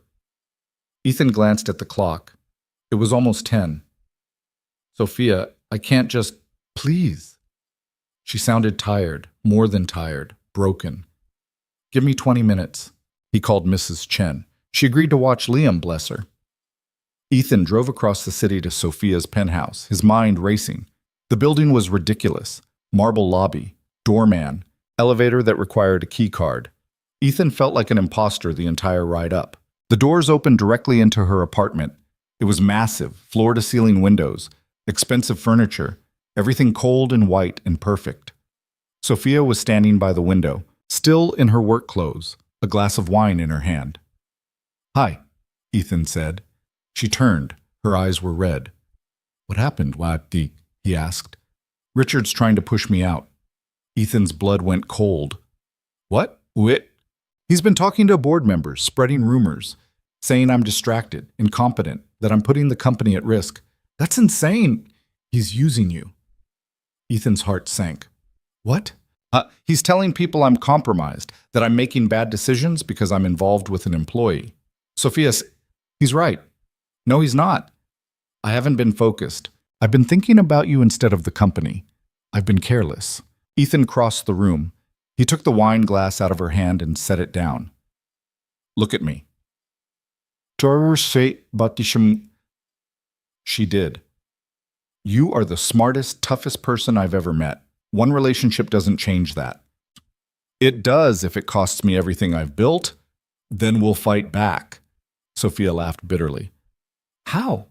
Ethan glanced at the clock. It was almost 10. Sophia, I can't just... Please. She sounded tired, more than tired, broken. Give me 20 minutes. He called Mrs. Chen. She agreed to watch Liam, bless her. Ethan drove across the city to Sophia's penthouse, his mind racing. The building was ridiculous. Marble lobby, doorman, elevator that required a key card. Ethan felt like an imposter the entire ride up. The doors opened directly into her apartment. It was massive, floor-to-ceiling windows, expensive furniture, everything cold and white and perfect. Sophia was standing by the window, still in her work clothes, a glass of wine in her hand. Hi, Ethan said. She turned. Her eyes were red. What happened, Wati? He asked. Richard's trying to push me out. Ethan's blood went cold. What? Wit? He's been talking to board members, spreading rumors, saying I'm distracted, incompetent, that I'm putting the company at risk. That's insane. He's using you. Ethan's heart sank. What? He's telling people I'm compromised, that I'm making bad decisions because I'm involved with an employee. Sophia, he's right. No, he's not. I haven't been focused. I've been thinking about you instead of the company. I've been careless. Ethan crossed the room. He took the wine glass out of her hand and set it down. Look at me. She did. You are the smartest, toughest person I've ever met. One relationship doesn't change that. It does if it costs me everything I've built. Then we'll fight back. Sophia laughed bitterly. How?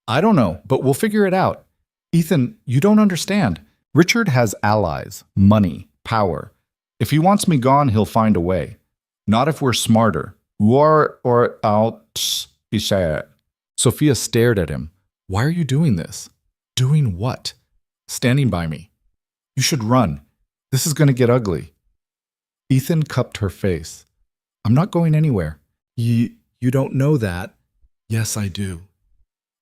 I don't know, but we'll figure it out. Ethan, you don't understand. Richard has allies, money, power. If he wants me gone, he'll find a way. Not if we're smarter. War or out, he said. Sophia stared at him. Why are you doing this? Doing what? Standing by me. You should run. This is going to get ugly. Ethan cupped her face. I'm not going anywhere. You don't know that. Yes, I do.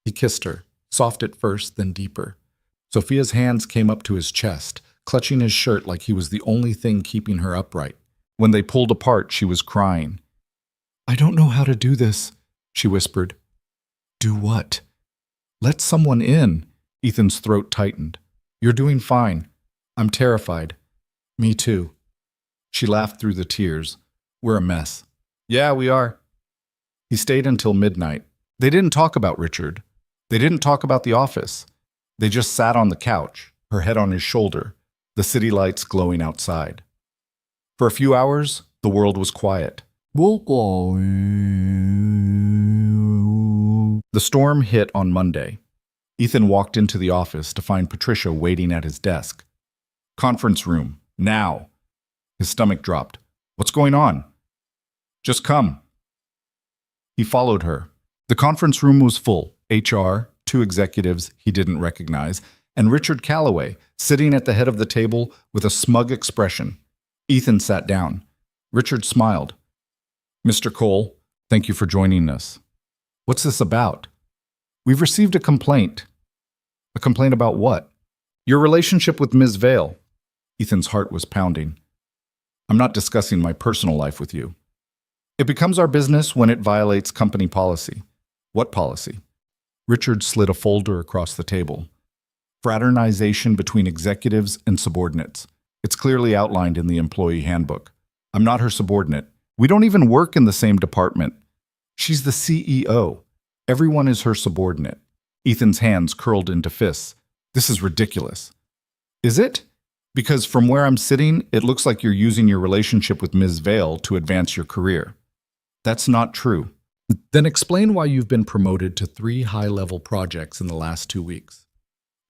He kissed her, soft at first, then deeper. Sophia's hands came up to his chest, clutching his shirt like he was the only thing keeping her upright. When they pulled apart, she was crying. I don't know how to do this, she whispered. Do what? Let someone in. Ethan's throat tightened. You're doing fine. I'm terrified. Me too. She laughed through the tears. We're a mess. Yeah, we are. He stayed until midnight. They didn't talk about Richard. They didn't talk about the office. They just sat on the couch, her head on his shoulder, the city lights glowing outside. For a few hours, the world was quiet. The storm hit on Monday. Ethan walked into the office to find Patricia waiting at his desk. Conference room, now. His stomach dropped. What's going on? Just come. He followed her. The conference room was full. HR, 2 executives he didn't recognize, and Richard Calloway sitting at the head of the table with a smug expression. Ethan sat down. Richard smiled. Mr. Cole, thank you for joining us. What's this about? We've received a complaint. A complaint about what? Your relationship with Ms. Vale. Ethan's heart was pounding. I'm not discussing my personal life with you. It becomes our business when it violates company policy. What policy? Richard slid a folder across the table. Fraternization between executives and subordinates. It's clearly outlined in the employee handbook. I'm not her subordinate. We don't even work in the same department. She's the CEO. Everyone is her subordinate. Ethan's hands curled into fists. This is ridiculous. Is it? Because from where I'm sitting, it looks like you're using your relationship with Ms. Vale to advance your career. That's not true. Then explain why you've been promoted to 3 high-level projects in the last 2 weeks.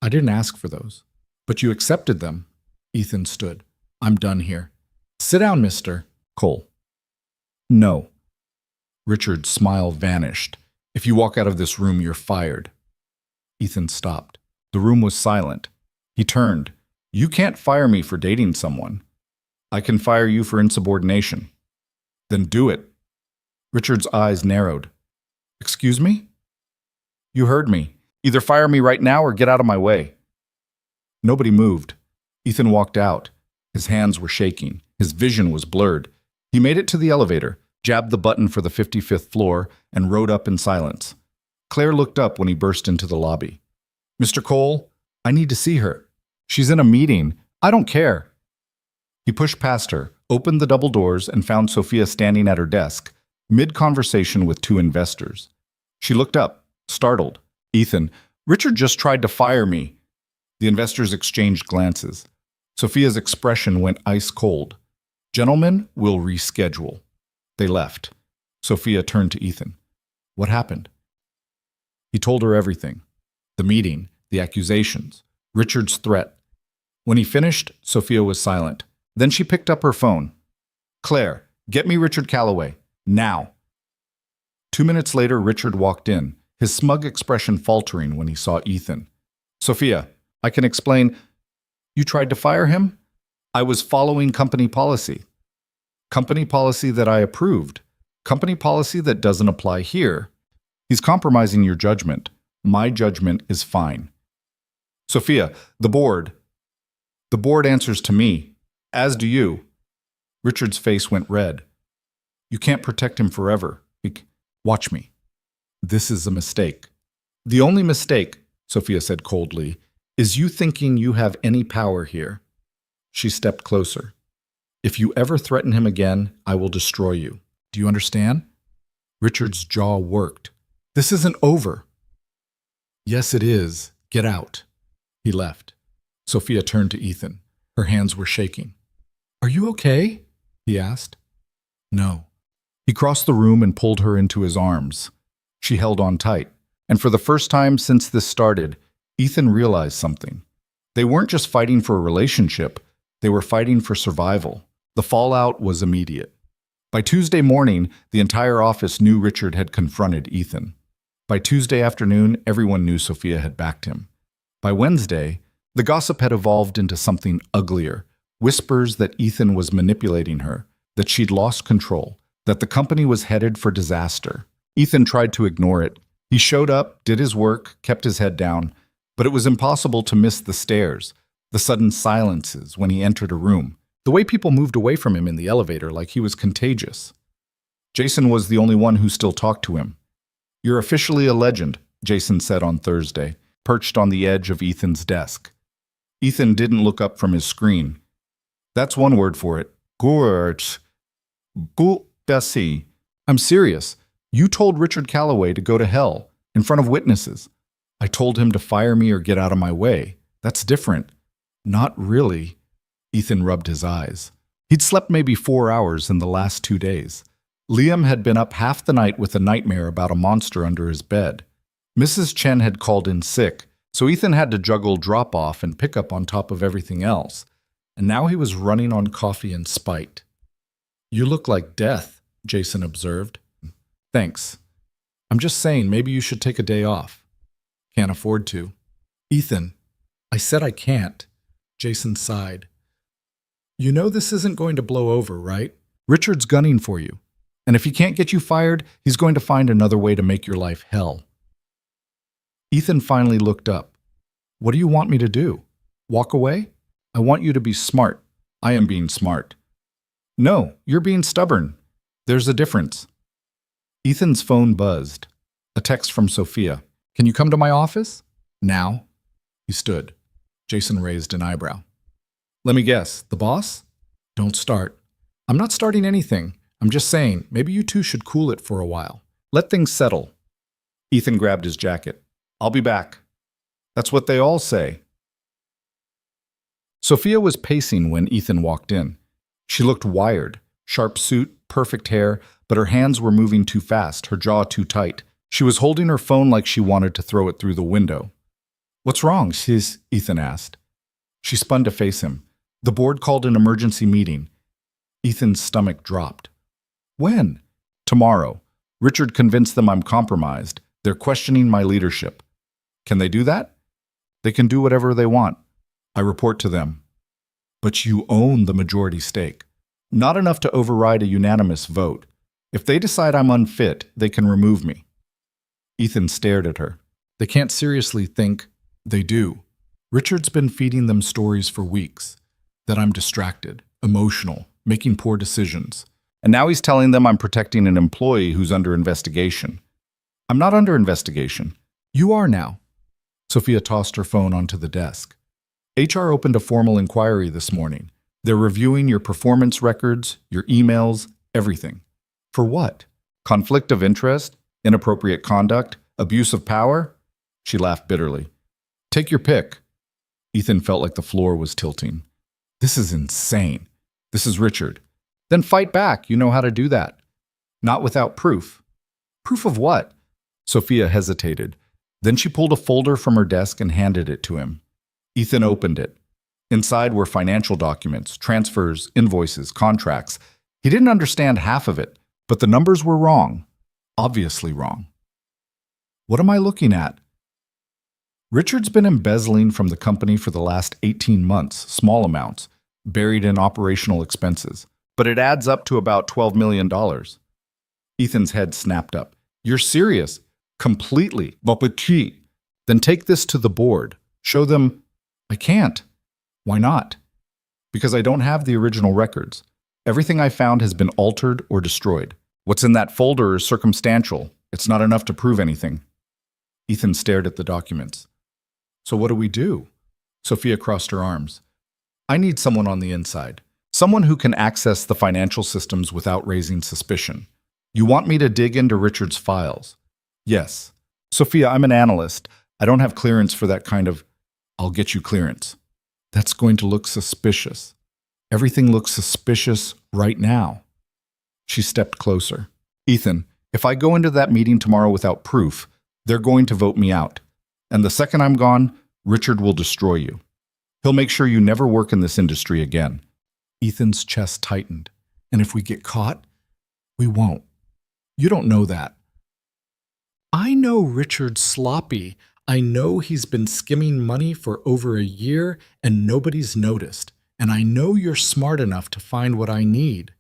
I didn't ask for those, but you accepted them. Ethan stood. I'm done here. Sit down, Mr. Cole. No. Richard's smile vanished. If you walk out of this room, you're fired. Ethan stopped. The room was silent. He turned. You can't fire me for dating someone. I can fire you for insubordination. Then do it. Richard's eyes narrowed. Excuse me? You heard me. Either fire me right now or get out of my way. Nobody moved. Ethan walked out. His hands were shaking. His vision was blurred. He made it to the elevator, jabbed the button for the 55th floor, and rode up in silence. Claire looked up when he burst into the lobby. Mr. Cole, I need to see her. She's in a meeting. I don't care. He pushed past her, opened the double doors, and found Sophia standing at her desk, mid-conversation with 2 investors. She looked up, startled. Ethan, Richard just tried to fire me. The investors exchanged glances. Sophia's expression went ice cold. Gentlemen, we'll reschedule. They left. Sophia turned to Ethan. What happened? He told her everything. The meeting, the accusations, Richard's threat. When he finished, Sophia was silent. Then she picked up her phone. Claire, get me Richard Calloway. Now. 2 minutes later, Richard walked in. his smug expression faltering when he saw Ethan. Sophia, I can explain. You tried to fire him? I was following company policy. Company policy that I approved. Company policy that doesn't apply here. He's compromising your judgment. My judgment is fine. Sophia, the board. The board answers to me, as do you. Richard's face went red. You can't protect him forever. Watch me. This is a mistake. The only mistake, Sophia said coldly, is you thinking you have any power here. She stepped closer. If you ever threaten him again, I will destroy you. Do you understand? Richard's jaw worked. This isn't over. Yes, it is. Get out. He left. Sophia turned to Ethan. Her hands were shaking. Are you okay? He asked. No. He crossed the room and pulled her into his arms. She held on tight, and for the first time since this started, Ethan realized something. They weren't just fighting for a relationship, they were fighting for survival. The fallout was immediate. By Tuesday morning, the entire office knew Richard had confronted Ethan. By Tuesday afternoon, everyone knew Sophia had backed him. By Wednesday, the gossip had evolved into something uglier. Whispers that Ethan was manipulating her, that she'd lost control, that the company was headed for disaster. Ethan tried to ignore it. He showed up, did his work, kept his head down, but it was impossible to miss the stares, the sudden silences when he entered a room, the way people moved away from him in the elevator like he was contagious. Jason was the only one who still talked to him. You're officially a legend, Jason said on Thursday, perched on the edge of Ethan's desk. Ethan didn't look up from his screen. That's one word for it. Gurch. Gulbesi. I'm serious. You told Richard Calloway to go to hell, in front of witnesses. I told him to fire me or get out of my way. That's different. Not really. Ethan rubbed his eyes. He'd slept maybe 4 hours in the last 2 days. Liam had been up half the night with a nightmare about a monster under his bed. Mrs. Chen had called in sick, so Ethan had to juggle drop-off and pick-up on top of everything else. And now he was running on coffee and spite. You look like death, Jason observed. Thanks. I'm just saying maybe you should take a day off. Can't afford to. Ethan, I said I can't. Jason sighed. You know this isn't going to blow over, right? Richard's gunning for you. And if he can't get you fired, he's going to find another way to make your life hell. Ethan finally looked up. What do you want me to do? Walk away? I want you to be smart. I am being smart. No, you're being stubborn. There's a difference. Ethan's phone buzzed. A text from Sophia. Can you come to my office? Now? He stood. Jason raised an eyebrow. Let me guess, the boss? Don't start. I'm not starting anything. I'm just saying, maybe you two should cool it for a while. Let things settle. Ethan grabbed his jacket. I'll be back. That's what they all say. Sophia was pacing when Ethan walked in. She looked wired, sharp suit, perfect hair, but her hands were moving too fast, her jaw too tight. She was holding her phone like she wanted to throw it through the window. What's wrong, sis? Ethan asked. She spun to face him. The board called an emergency meeting. Ethan's stomach dropped. When? Tomorrow. Richard convinced them I'm compromised. They're questioning my leadership. Can they do that? They can do whatever they want. I report to them. But you own the majority stake. Not enough to override a unanimous vote. If they decide I'm unfit, they can remove me. Ethan stared at her. They can't seriously think. They do. Richard's been feeding them stories for weeks. That I'm distracted, emotional, making poor decisions. And now he's telling them I'm protecting an employee who's under investigation. I'm not under investigation. You are now. Sophia tossed her phone onto the desk. HR opened a formal inquiry this morning. They're reviewing your performance records, your emails, everything. For what? Conflict of interest? Inappropriate conduct? Abuse of power? She laughed bitterly. Take your pick. Ethan felt like the floor was tilting. This is insane. This is Richard. Then fight back. You know how to do that. Not without proof. Proof of what? Sophia hesitated. Then she pulled a folder from her desk and handed it to him. Ethan opened it. Inside were financial documents, transfers, invoices, contracts. He didn't understand half of it, but the numbers were wrong. Obviously wrong. What am I looking at? Richard's been embezzling from the company for the last 18 months, small amounts, buried in operational expenses. But it adds up to about $12 million. Ethan's head snapped up. You're serious? Completely. Then take this to the board. Show them. I can't. Why not? Because I don't have the original records. Everything I found has been altered or destroyed. What's in that folder is circumstantial. It's not enough to prove anything. Ethan stared at the documents. So what do we do? Sophia crossed her arms. I need someone on the inside. Someone who can access the financial systems without raising suspicion. You want me to dig into Richard's files? Yes. Sophia, I'm an analyst. I don't have clearance for that kind of... I'll get you clearance. That's going to look suspicious. Everything looks suspicious right now. She stepped closer. Ethan, if I go into that meeting tomorrow without proof, they're going to vote me out. And the second I'm gone, Richard will destroy you. He'll make sure you never work in this industry again. Ethan's chest tightened. And if we get caught, we won't. You don't know that. I know Richard's sloppy. I know he's been skimming money for over a year and nobody's noticed. And I know you're smart enough to find what I need.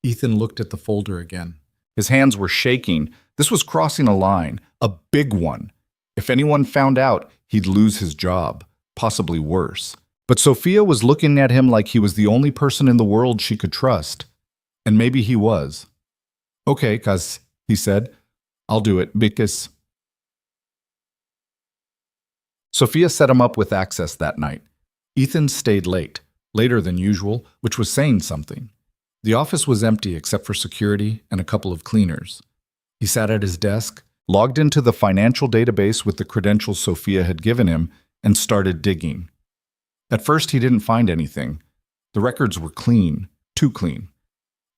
Ethan looked at the folder again. His hands were shaking. This was crossing a line, a big one. If anyone found out, he'd lose his job, possibly worse. But Sophia was looking at him like he was the only person in the world she could trust. And maybe he was. Okay, cuz, he said, I'll do it, because... Sophia set him up with access that night. Ethan stayed late, later than usual, which was saying something. The office was empty except for security and a couple of cleaners. He sat at his desk, logged into the financial database with the credentials Sophia had given him, and started digging. At first, he didn't find anything. The records were clean, too clean.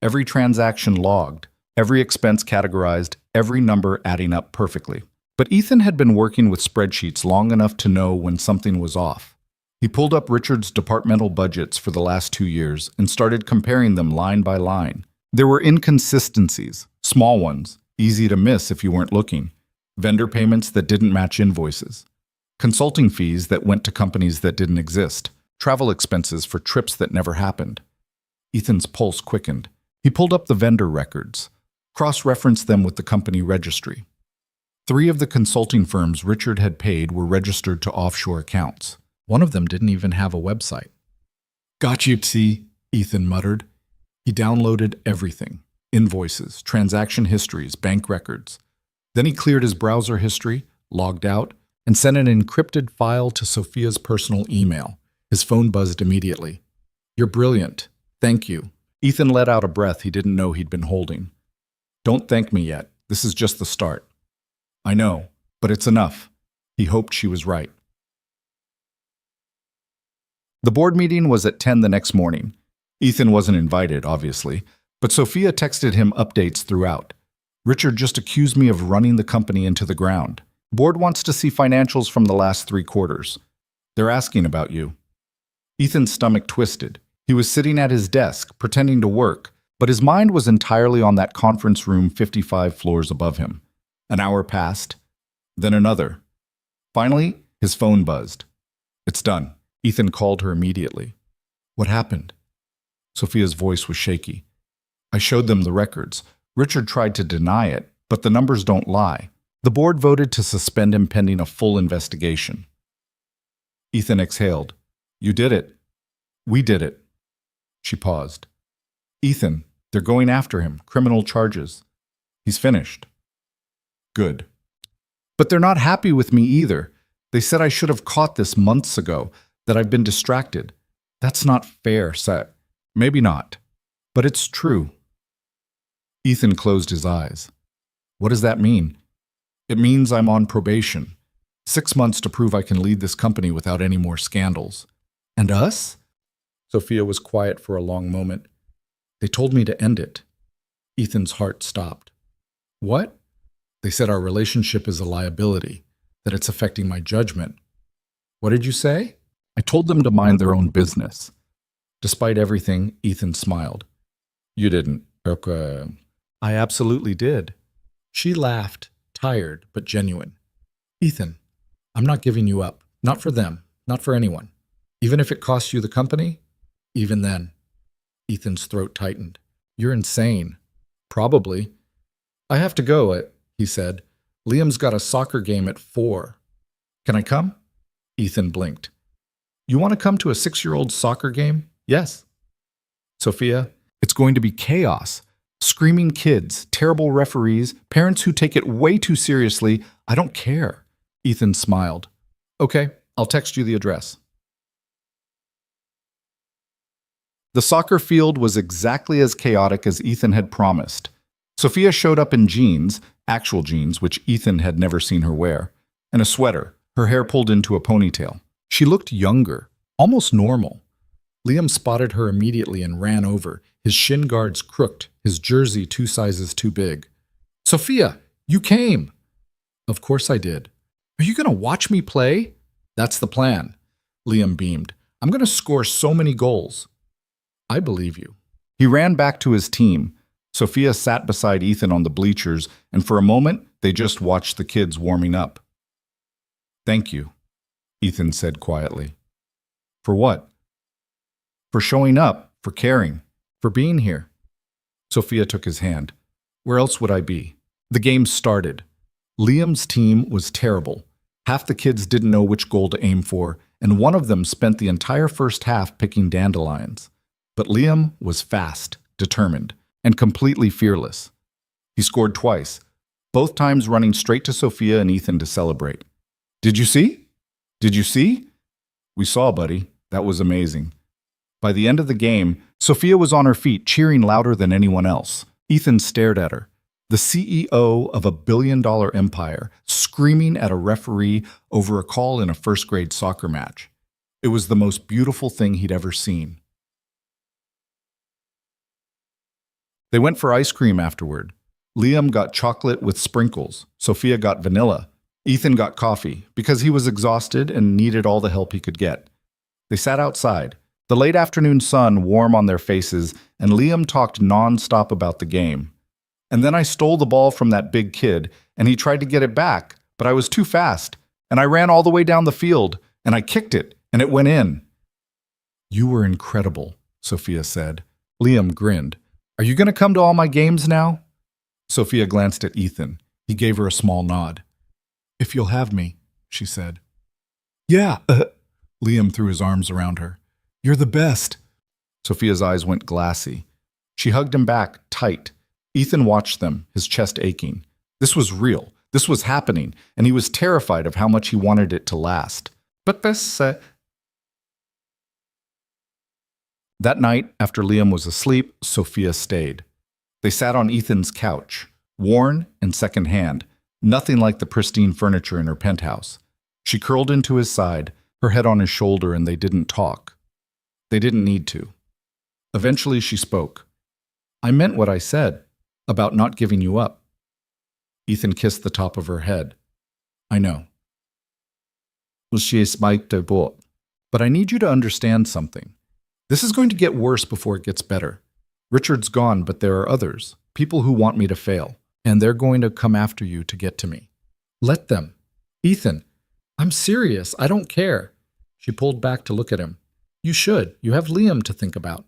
Every transaction logged, every expense categorized, every number adding up perfectly. But Ethan had been working with spreadsheets long enough to know when something was off. He pulled up Richard's departmental budgets for the last 2 years and started comparing them line by line. There were inconsistencies, small ones, easy to miss if you weren't looking, vendor payments that didn't match invoices, consulting fees that went to companies that didn't exist, travel expenses for trips that never happened. Ethan's pulse quickened. He pulled up the vendor records, cross-referenced them with the company registry. 3 of the consulting firms Richard had paid were registered to offshore accounts. One of them didn't even have a website. Got you, see, Ethan muttered. He downloaded everything. Invoices, transaction histories, bank records. Then he cleared his browser history, logged out, and sent an encrypted file to Sophia's personal email. His phone buzzed immediately. You're brilliant. Thank you. Ethan let out a breath he didn't know he'd been holding. Don't thank me yet. This is just the start. I know, but it's enough. He hoped she was right. The board meeting was at 10 the next morning. Ethan wasn't invited, obviously, but Sophia texted him updates throughout. Richard just accused me of running the company into the ground. Board wants to see financials from the last 3 quarters. They're asking about you. Ethan's stomach twisted. He was sitting at his desk, pretending to work, but his mind was entirely on that conference room 55 floors above him. An hour passed, then another. Finally, his phone buzzed. It's done. Ethan called her immediately. What happened? Sophia's voice was shaky. I showed them the records. Richard tried to deny it, but the numbers don't lie. The board voted to suspend him pending a full investigation. Ethan exhaled. You did it. We did it. She paused. Ethan, they're going after him. Criminal charges. He's finished. Good. But they're not happy with me either. They said I should have caught this months ago, that I've been distracted. That's not fair, Seth. Maybe not. But it's true. Ethan closed his eyes. What does that mean? It means I'm on probation. 6 months to prove I can lead this company without any more scandals. And us? Sophia was quiet for a long moment. They told me to end it. Ethan's heart stopped. What? They said our relationship is a liability, that it's affecting my judgment. What did you say? I told them to mind their own business. Despite everything, Ethan smiled. You didn't. Okay. I absolutely did. She laughed. tired but genuine. Ethan, I'm not giving you up. Not for them. Not for anyone. Even if it costs you the company? Even then. Ethan's throat tightened. You're insane. Probably. I have to go, he said. Liam's got a soccer game at 4. Can I come? Ethan blinked. You want to come to a 6-year-old soccer game? Yes. Sophia, it's going to be chaos. Screaming kids, terrible referees, parents who take it way too seriously. I don't care. Ethan smiled. Okay, I'll text you the address. The soccer field was exactly as chaotic as Ethan had promised. Sophia showed up in jeans, actual jeans, which Ethan had never seen her wear, and a sweater, her hair pulled into a ponytail. She looked younger, almost normal. Liam spotted her immediately and ran over, his shin guards crooked, his jersey 2 sizes too big. Sophia, you came! Of course I did. Are you going to watch me play? That's the plan. Liam beamed. I'm going to score so many goals. I believe you. He ran back to his team. Sophia sat beside Ethan on the bleachers, and for a moment, they just watched the kids warming up. Thank you, Ethan said quietly. For what? For showing up, for caring, for being here. Sophia took his hand. Where else would I be? The game started. Liam's team was terrible. Half the kids didn't know which goal to aim for, and one of them spent the entire first half picking dandelions. But Liam was fast, determined, and completely fearless. He scored twice, both times running straight to Sophia and Ethan to celebrate. Did you see? Did you see? We saw, buddy. That was amazing. By the end of the game, Sophia was on her feet, cheering louder than anyone else. Ethan stared at her. The CEO of a billion-dollar empire, screaming at a referee over a call in a first-grade soccer match. It was the most beautiful thing he'd ever seen. They went for ice cream afterward. Liam got chocolate with sprinkles. Sophia got vanilla. Ethan got coffee because he was exhausted and needed all the help he could get. They sat outside, the late afternoon sun warm on their faces, and Liam talked non-stop about the game. And then I stole the ball from that big kid, and he tried to get it back, but I was too fast, and I ran all the way down the field, and I kicked it, and it went in. You were incredible, Sophia said. Liam grinned. Are you going to come to all my games now? Sophia glanced at Ethan. He gave her a small nod. If you'll have me, she said. Yeah. Liam threw his arms around her. You're the best. Sophia's eyes went glassy. She hugged him back, tight. Ethan watched them, his chest aching. This was real. This was happening, and he was terrified of how much he wanted it to last. But this... That night, after Liam was asleep, Sophia stayed. They sat on Ethan's couch, worn and secondhand, nothing like the pristine furniture in her penthouse. She curled into his side, her head on his shoulder, and they didn't talk. They didn't need to. Eventually she spoke. I meant what I said, about not giving you up. Ethan kissed the top of her head. I know. But I need you to understand something. This is going to get worse before it gets better. Richard's gone, but there are others, people who want me to fail, and they're going to come after you to get to me. Let them. Ethan, I'm serious. I don't care. She pulled back to look at him. You should. You have Liam to think about.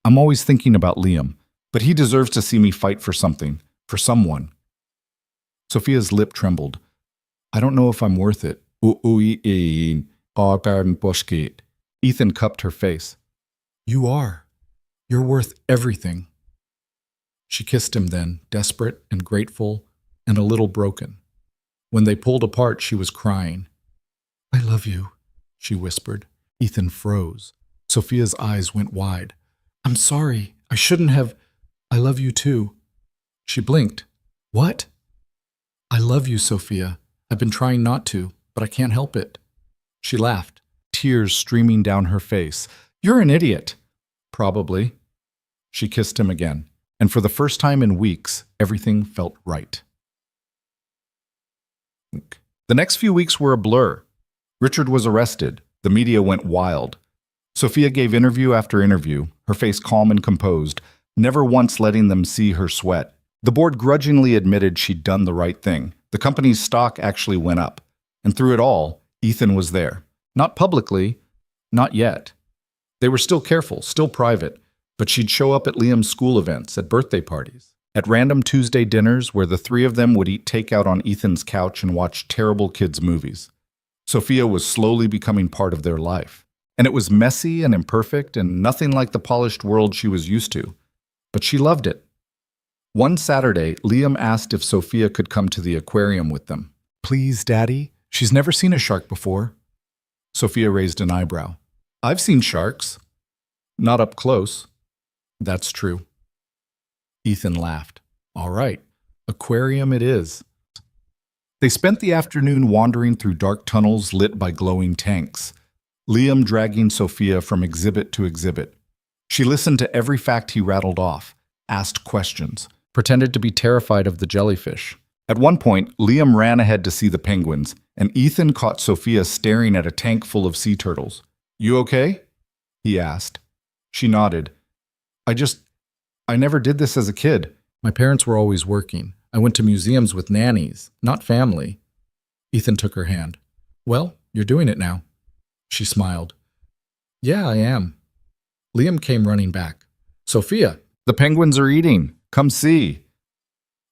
I'm always thinking about Liam, but he deserves to see me fight for something, for someone. Sophia's lip trembled. I don't know if I'm worth it. Ethan cupped her face. You are. You're worth everything. She kissed him then, desperate and grateful and a little broken. When they pulled apart, she was crying. I love you, she whispered. Ethan froze. Sophia's eyes went wide. I'm sorry. I shouldn't have. I love you too. She blinked. What? I love you, Sophia. I've been trying not to, but I can't help it. She laughed, tears streaming down her face. You're an idiot. Probably. She kissed him again, and for the first time in weeks, everything felt right. The next few weeks were a blur. Richard was arrested. The media went wild. Sophia gave interview after interview, her face calm and composed, never once letting them see her sweat. The board grudgingly admitted she'd done the right thing. The company's stock actually went up. And through it all, Ethan was there. Not publicly, not yet. They were still careful, still private, but she'd show up at Liam's school events, at birthday parties, at random Tuesday dinners where the three of them would eat takeout on Ethan's couch and watch terrible kids' movies. Sophia was slowly becoming part of their life. And it was messy and imperfect and nothing like the polished world she was used to. But she loved it. One Saturday, Liam asked if Sophia could come to the aquarium with them. "Please, Daddy. She's never seen a shark before." Sophia raised an eyebrow. "I've seen sharks." "Not up close." "That's true." Ethan laughed. "All right, aquarium it is." They spent the afternoon wandering through dark tunnels lit by glowing tanks, Liam dragging Sophia from exhibit to exhibit. She listened to every fact he rattled off, asked questions, pretended to be terrified of the jellyfish. At one point, Liam ran ahead to see the penguins, and Ethan caught Sophia staring at a tank full of sea turtles. "You okay?" he asked. She nodded. I never did this as a kid. My parents were always working. I went to museums with nannies, not family." Ethan took her hand. "Well, you're doing it now." She smiled. "Yeah, I am." Liam came running back. "Sophia, the penguins are eating. Come see."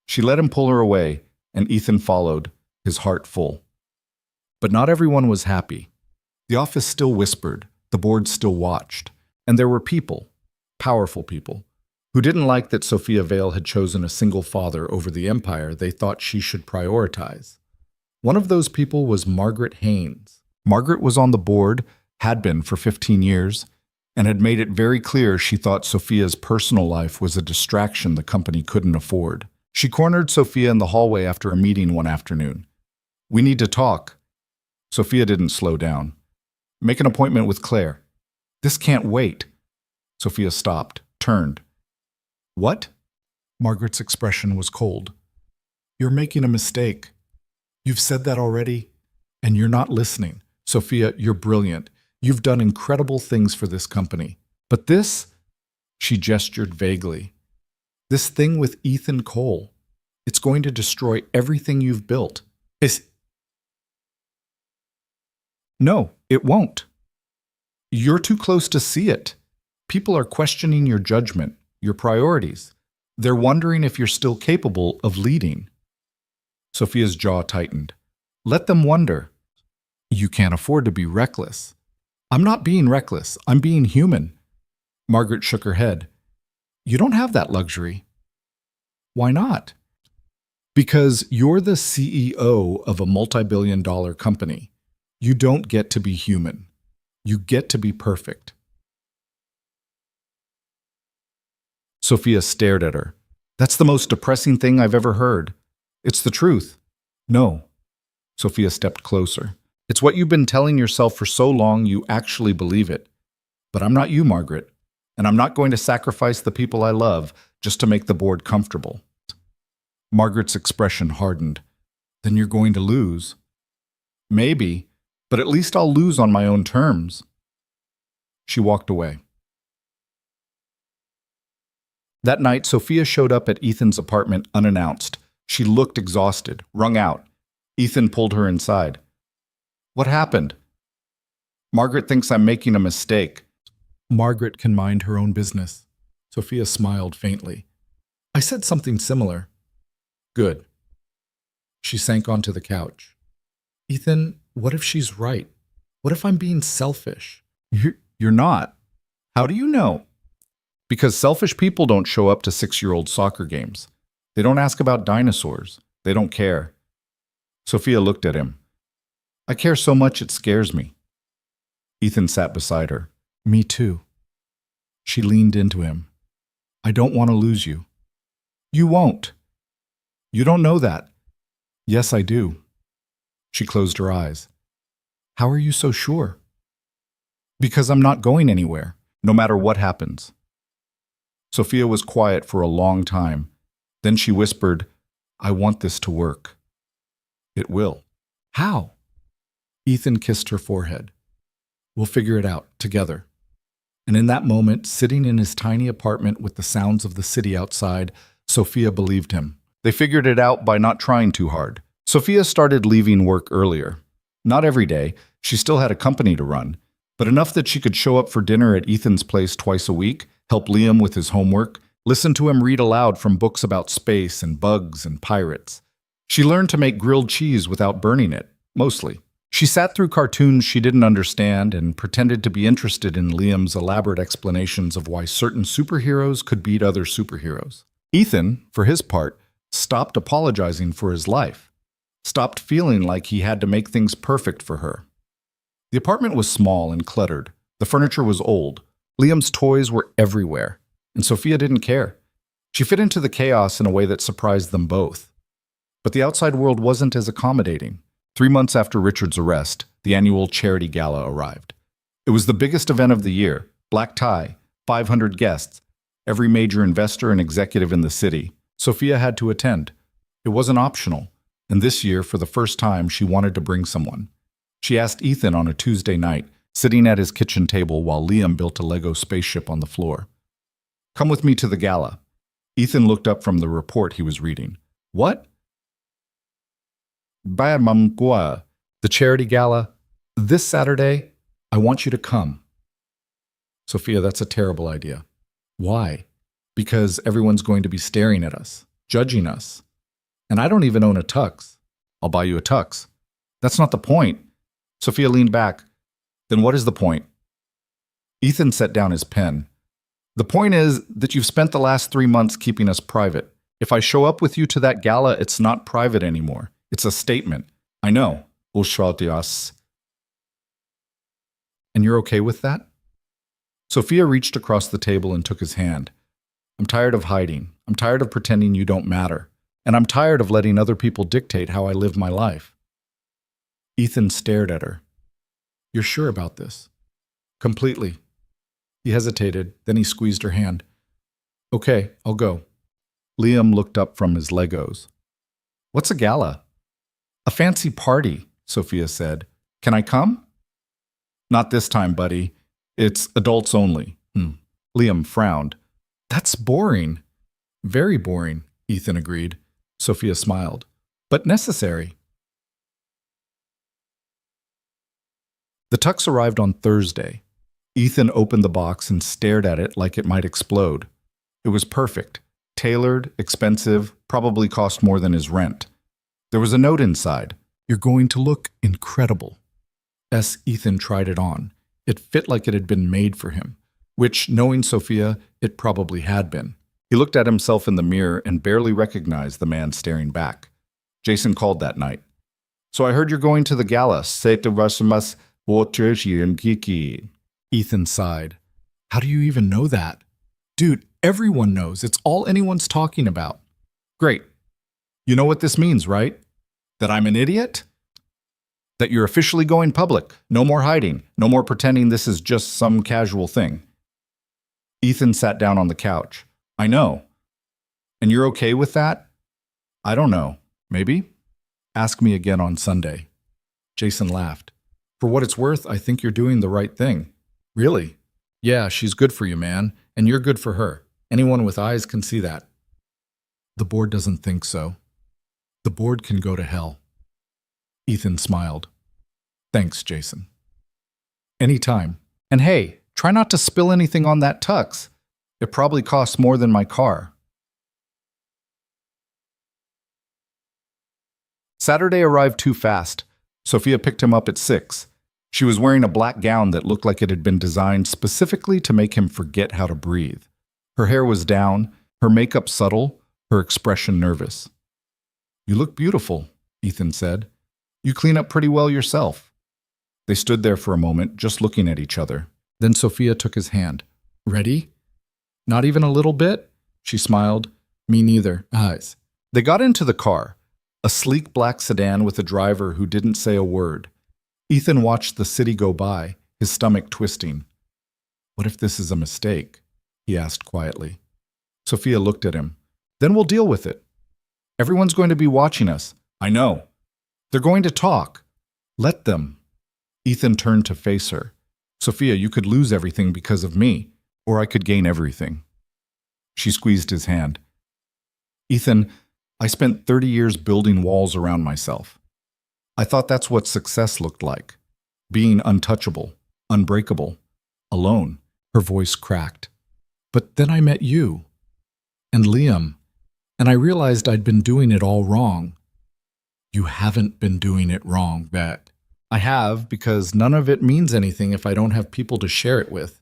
She let him pull her away, and Ethan followed, his heart full. But not everyone was happy. The office still whispered, the board still watched, and there were people, powerful people, who didn't like that Sophia Vale had chosen a single father over the empire they thought she should prioritize. One of those people was Margaret Haynes. Margaret was on the board, had been for 15 years, and had made it very clear she thought Sophia's personal life was a distraction the company couldn't afford. She cornered Sophia in the hallway after a meeting one afternoon. "We need to talk." Sophia didn't slow down. "Make an appointment with Claire." "This can't wait." Sophia stopped, turned. "What?" Margaret's expression was cold. "You're making a mistake. You've said that already, and you're not listening. Sophia, you're brilliant. You've done incredible things for this company. But this," she gestured vaguely, "this thing with Ethan Cole, it's going to destroy everything you've built." "No, it won't. You're too close to see it. People are questioning your judgment, your priorities. They're wondering if you're still capable of leading." Sophia's jaw tightened. "Let them wonder. You can't afford to be reckless." "I'm not being reckless. I'm being human." Margaret shook her head. "You don't have that luxury." "Why not?" "Because you're the CEO of a multi-billion-dollar company. You don't get to be human. You get to be perfect." Sophia stared at her. "That's the most depressing thing I've ever heard." "It's the truth." "No." Sophia stepped closer. "It's what you've been telling yourself for so long you actually believe it. But I'm not you, Margaret, and I'm not going to sacrifice the people I love just to make the board comfortable." Margaret's expression hardened. "Then you're going to lose." "Maybe, but at least I'll lose on my own terms." She walked away. That night, Sophia showed up at Ethan's apartment unannounced. She looked exhausted, wrung out. Ethan pulled her inside. "What happened?" "Margaret thinks I'm making a mistake." "Margaret can mind her own business." Sophia smiled faintly. "I said something similar." "Good." She sank onto the couch. "Ethan, what if she's right? What if I'm being selfish?" You're not. How do you know?" "Because selfish people don't show up to 6-year-old soccer games. They don't ask about dinosaurs. They don't care." Sophia looked at him. "I care so much it scares me." Ethan sat beside her. "Me too." She leaned into him. "I don't want to lose you." "You won't." "You don't know that." "Yes, I do." She closed her eyes. "How are you so sure?" "Because I'm not going anywhere, no matter what happens." Sophia was quiet for a long time. Then she whispered, "I want this to work." "It will." "How?" Ethan kissed her forehead. "We'll figure it out, together." And in that moment, sitting in his tiny apartment with the sounds of the city outside, Sophia believed him. They figured it out by not trying too hard. Sophia started leaving work earlier. Not every day, she still had a company to run, but enough that she could show up for dinner at Ethan's place twice a week, help Liam with his homework, listen to him read aloud from books about space and bugs and pirates. She learned to make grilled cheese without burning it, mostly. She sat through cartoons she didn't understand and pretended to be interested in Liam's elaborate explanations of why certain superheroes could beat other superheroes. Ethan, for his part, stopped apologizing for his life, stopped feeling like he had to make things perfect for her. The apartment was small and cluttered. The furniture was old. Liam's toys were everywhere, and Sophia didn't care. She fit into the chaos in a way that surprised them both. But the outside world wasn't as accommodating. 3 months after Richard's arrest, the annual charity gala arrived. It was the biggest event of the year, black tie, 500 guests, every major investor and executive in the city. Sophia had to attend. It wasn't optional, and this year, for the first time, she wanted to bring someone. She asked Ethan on a Tuesday night, sitting at his kitchen table while Liam built a Lego spaceship on the floor. "Come with me to the gala." Ethan looked up from the report he was reading. "What?" "The charity gala. This Saturday, I want you to come." "Sophia, that's a terrible idea." "Why?" "Because everyone's going to be staring at us, judging us. And I don't even own a tux." "I'll buy you a tux." "That's not the point." Sophia leaned back. "Then what is the point?" Ethan set down his pen. "The point is that you've spent the last 3 months keeping us private. If I show up with you to that gala, it's not private anymore. It's a statement. I know. And you're okay with that?" Sophia reached across the table and took his hand. "I'm tired of hiding. I'm tired of pretending you don't matter. And I'm tired of letting other people dictate how I live my life." Ethan stared at her. "You're sure about this?" "Completely." He hesitated, then he squeezed her hand. "Okay, I'll go." Liam looked up from his Legos. "What's a gala?" "A fancy party," Sophia said. "Can I come?" "Not this time, buddy. It's adults only." Liam frowned. "That's boring." "Very boring," Ethan agreed. Sophia smiled. "But necessary." The tux arrived on Thursday. Ethan opened the box and stared at it like it might explode. It was perfect, tailored, expensive, probably cost more than his rent. There was a note inside. "You're going to look incredible." Ethan tried it on. It fit like it had been made for him, which, knowing Sophia, it probably had been. He looked at himself in the mirror and barely recognized the man staring back. Jason called that night. "So I heard you're going to the gala. Ethan sighed. "How do you even know that?" "Dude, everyone knows. It's all anyone's talking about." "Great. You know what this means, right? That I'm an idiot? That you're officially going public. No more hiding. No more pretending this is just some casual thing." Ethan sat down on the couch. "I know. And you're okay with that?" "I don't know. Maybe? Ask me again on Sunday." Jason laughed. "For what it's worth, I think you're doing the right thing." "Really?" "Yeah, she's good for you, man. And you're good for her. Anyone with eyes can see that." "The board doesn't think so." "The board can go to hell." Ethan smiled. "Thanks, Jason." "Anytime. And hey, try not to spill anything on that tux. It probably costs more than my car." Saturday arrived too fast. Sophia picked him up at 6. She was wearing a black gown that looked like it had been designed specifically to make him forget how to breathe. Her hair was down, her makeup subtle, her expression nervous. "You look beautiful," Ethan said. "You clean up pretty well yourself." They stood there for a moment, just looking at each other. Then Sophia took his hand. "Ready?" "Not even a little bit?" She smiled. "Me neither." Eyes. They got into the car, a sleek black sedan with a driver who didn't say a word. Ethan watched the city go by, his stomach twisting. "What if this is a mistake?" he asked quietly. Sophia looked at him. "Then we'll deal with it. Everyone's going to be watching us." "I know. They're going to talk. Let them." Ethan turned to face her. "Sophia, you could lose everything because of me, or I could gain everything." She squeezed his hand. "Ethan, I spent 30 years building walls around myself. I thought that's what success looked like. Being untouchable, unbreakable, alone. Her voice cracked. But then I met you. And Liam. And I realized I'd been doing it all wrong. You haven't been doing it wrong, Bet. I have, because none of it means anything if I don't have people to share it with.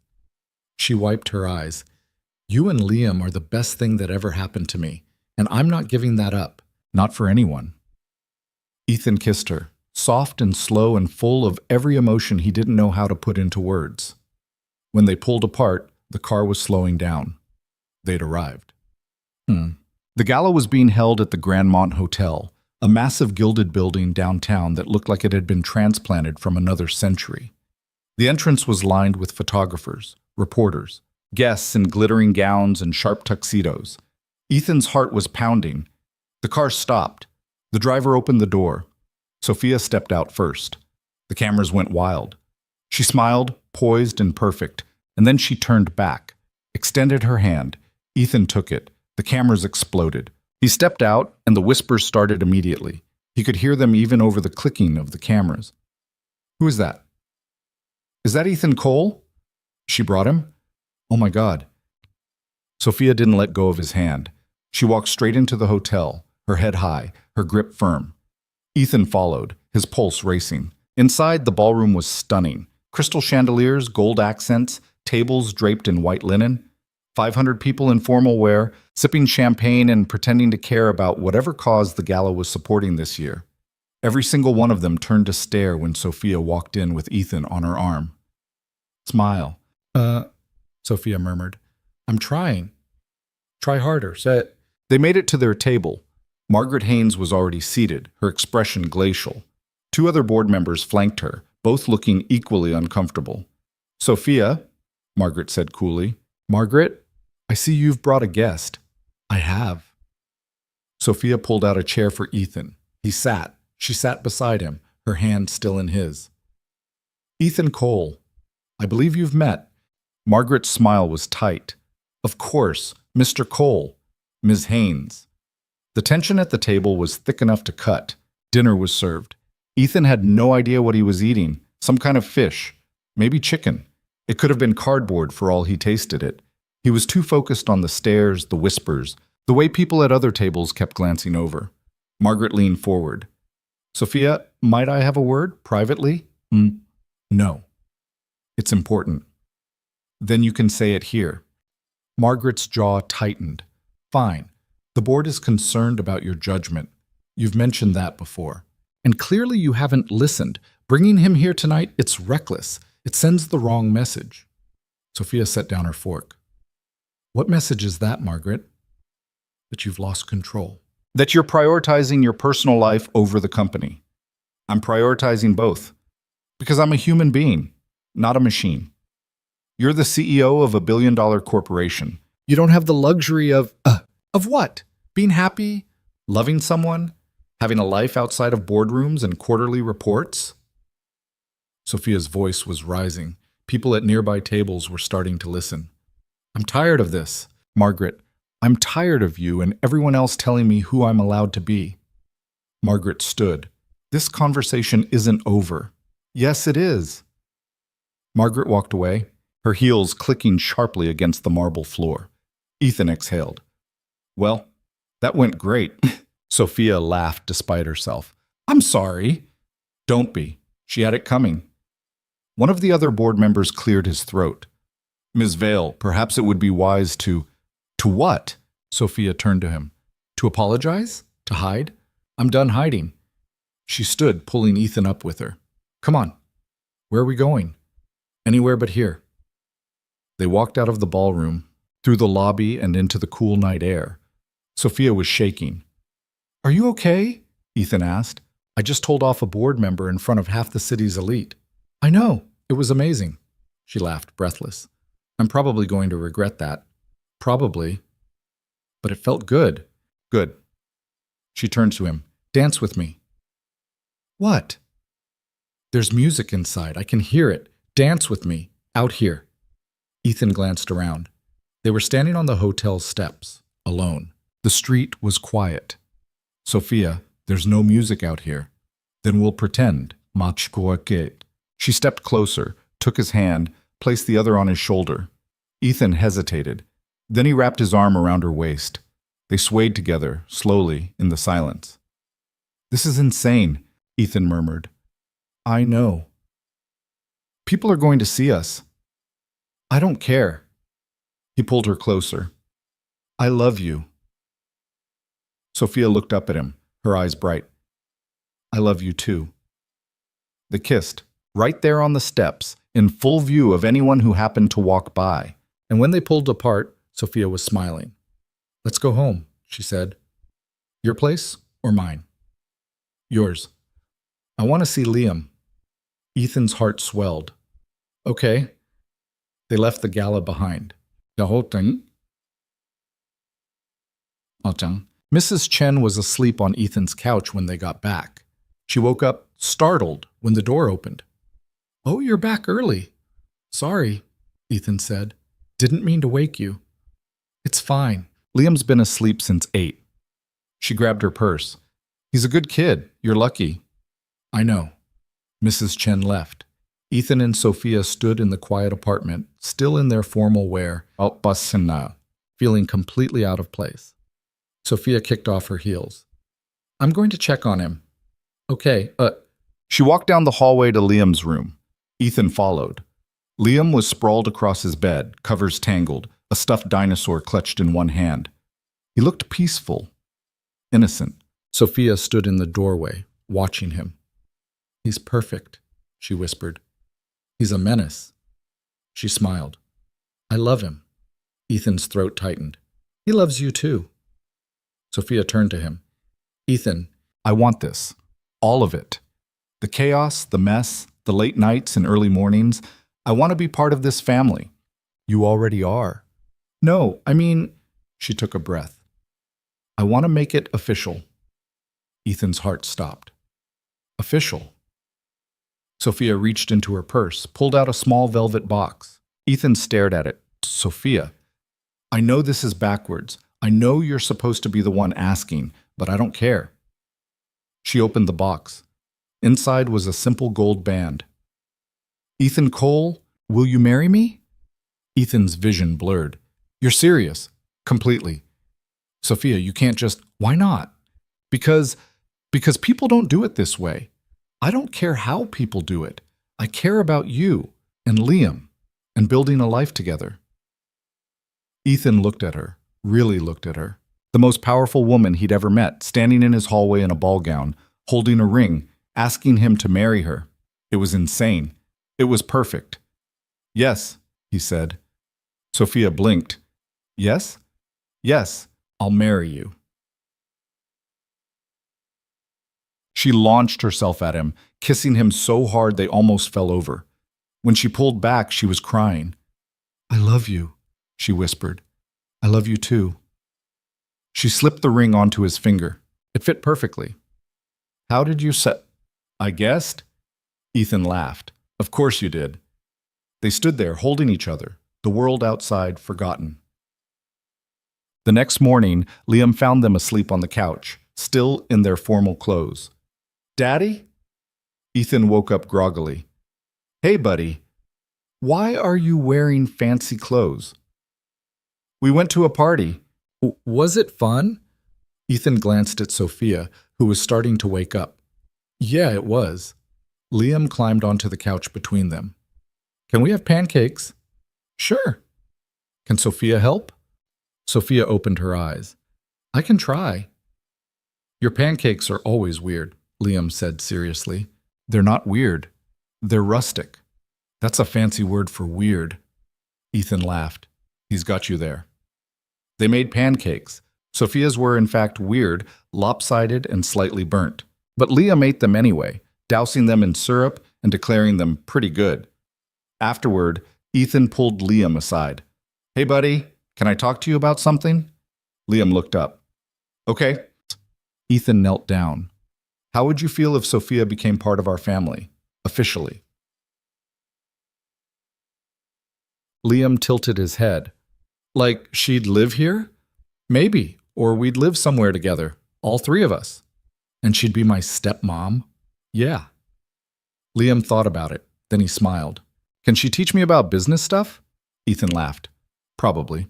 She wiped her eyes. You and Liam are the best thing that ever happened to me, and I'm not giving that up. Not for anyone. Ethan kissed her, soft and slow and full of every emotion he didn't know how to put into words. When they pulled apart, the car was slowing down. They'd arrived. The gala was being held at the Grandmont Hotel, a massive gilded building downtown that looked like it had been transplanted from another century. The entrance was lined with photographers, reporters, guests in glittering gowns and sharp tuxedos. Ethan's heart was pounding. The car stopped. The driver opened the door. Sophia stepped out first. The cameras went wild. She smiled, poised and perfect, and then she turned back, extended her hand. Ethan took it. The cameras exploded. He stepped out, and the whispers started immediately. He could hear them even over the clicking of the cameras. Who is that? Is that Ethan Cole? She brought him? Oh my God. Sophia didn't let go of his hand. She walked straight into the hotel, her head high, her grip firm. Ethan followed, his pulse racing. Inside, the ballroom was stunning. Crystal chandeliers, gold accents, tables draped in white linen. 500 people in formal wear, sipping champagne and pretending to care about whatever cause the gala was supporting this year. Every single one of them turned to stare when Sophia walked in with Ethan on her arm. Smile. Sophia murmured. I'm trying. Try harder. Say. They made it to their table. Margaret Haynes was already seated, her expression glacial. 2 other board members flanked her, both looking equally uncomfortable. Sophia, Margaret said coolly. Margaret, I see you've brought a guest. I have. Sophia pulled out a chair for Ethan. He sat. She sat beside him, her hand still in his. Ethan Cole, I believe you've met. Margaret's smile was tight. Of course, Mr. Cole, Ms. Haynes. The tension at the table was thick enough to cut. Dinner was served. Ethan had no idea what he was eating. Some kind of fish. Maybe chicken. It could have been cardboard for all he tasted it. He was too focused on the stares, the whispers, the way people at other tables kept glancing over. Margaret leaned forward. Sophia, might I have a word, privately? No. It's important. Then you can say it here. Margaret's jaw tightened. Fine. The board is concerned about your judgment. You've mentioned that before. And clearly you haven't listened. Bringing him here tonight, it's reckless. It sends the wrong message. Sophia set down her fork. What message is that, Margaret? That you've lost control. That you're prioritizing your personal life over the company. I'm prioritizing both. Because I'm a human being, not a machine. You're the CEO of a billion-dollar corporation. You don't have the luxury of what? Being happy? Loving someone? Having a life outside of boardrooms and quarterly reports? Sophia's voice was rising. People at nearby tables were starting to listen. I'm tired of this. Margaret, I'm tired of you and everyone else telling me who I'm allowed to be. Margaret stood. This conversation isn't over. Yes, it is. Margaret walked away, her heels clicking sharply against the marble floor. Ethan exhaled. Well, that went great. Sophia laughed despite herself. I'm sorry. Don't be. She had it coming. One of the other board members cleared his throat. Ms. Vale, perhaps it would be wise to... To what? Sophia turned to him. To apologize? To hide? I'm done hiding. She stood, pulling Ethan up with her. Come on. Where are we going? Anywhere but here. They walked out of the ballroom, through the lobby and into the cool night air. Sophia was shaking. Are you okay? Ethan asked. I just told off a board member in front of half the city's elite. I know. It was amazing. She laughed, breathless. I'm probably going to regret that. Probably. But it felt good. Good. She turned to him. Dance with me. What? There's music inside. I can hear it. Dance with me. Out here. Ethan glanced around. They were standing on the hotel steps, alone. The street was quiet. Sophia, there's no music out here. Then we'll pretend. Machkoaket. She stepped closer, took his hand, placed the other on his shoulder. Ethan hesitated. Then he wrapped his arm around her waist. They swayed together, slowly, in the silence. This is insane, Ethan murmured. I know. People are going to see us. I don't care. He pulled her closer. I love you. Sophia looked up at him, her eyes bright. I love you too. They kissed, right there on the steps, in full view of anyone who happened to walk by. And when they pulled apart, Sophia was smiling. Let's go home, she said. Your place or mine? Yours. I want to see Liam. Ethan's heart swelled. Okay. They left the gala behind. Mrs. Chen was asleep on Ethan's couch when they got back. She woke up startled when the door opened. Oh, you're back early. Sorry, Ethan said. Didn't mean to wake you. It's fine. Liam's been asleep since 8. She grabbed her purse. He's a good kid. You're lucky. I know. Mrs. Chen left. Ethan and Sophia stood in the quiet apartment, still in their formal wear, feeling completely out of place. Sophia kicked off her heels. I'm going to check on him. Okay, She walked down the hallway to Liam's room. Ethan followed. Liam was sprawled across his bed, covers tangled, a stuffed dinosaur clutched in one hand. He looked peaceful, innocent. Sophia stood in the doorway, watching him. He's perfect, she whispered. He's a menace. She smiled. I love him. Ethan's throat tightened. He loves you too. Sophia turned to him. Ethan, I want this. All of it. The chaos, the mess, the late nights and early mornings. I want to be part of this family. You already are. No, I mean, she took a breath. I want to make it official. Ethan's heart stopped. Official. Sophia reached into her purse, pulled out a small velvet box. Ethan stared at it. Sophia, I know this is backwards. I know you're supposed to be the one asking, but I don't care. She opened the box. Inside was a simple gold band. Ethan Cole, will you marry me? Ethan's vision blurred. You're serious. Completely. Sophia, you can't just... Why not? Because people don't do it this way. I don't care how people do it. I care about you and Liam and building a life together. Ethan looked at her, really looked at her. The most powerful woman he'd ever met, standing in his hallway in a ball gown, holding a ring, asking him to marry her. It was insane. It was perfect. Yes, he said. Sophia blinked. Yes? Yes, I'll marry you. She launched herself at him, kissing him so hard they almost fell over. When she pulled back, she was crying. I love you, she whispered. I love you too. She slipped the ring onto his finger. It fit perfectly. How did you set? I guessed. Ethan laughed. Of course you did. They stood there, holding each other, the world outside forgotten. The next morning, Liam found them asleep on the couch, still in their formal clothes. Daddy? Ethan woke up groggily. Hey, buddy. Why are you wearing fancy clothes? We went to a party. Was it fun? Ethan glanced at Sophia, who was starting to wake up. Yeah, it was. Liam climbed onto the couch between them. Can we have pancakes? Sure. Can Sophia help? Sophia opened her eyes. I can try. Your pancakes are always weird, Liam said seriously. They're not weird. They're rustic. That's a fancy word for weird. Ethan laughed. He's got you there. They made pancakes. Sophia's were in fact weird, lopsided, and slightly burnt. But Liam ate them anyway, dousing them in syrup and declaring them pretty good. Afterward, Ethan pulled Liam aside. Hey, buddy, can I talk to you about something? Liam looked up. Okay. Ethan knelt down. How would you feel if Sophia became part of our family, officially? Liam tilted his head. Like she'd live here? Maybe, or we'd live somewhere together. All three of us. And she'd be my stepmom? Yeah. Liam thought about it. Then he smiled. Can she teach me about business stuff? Ethan laughed. Probably.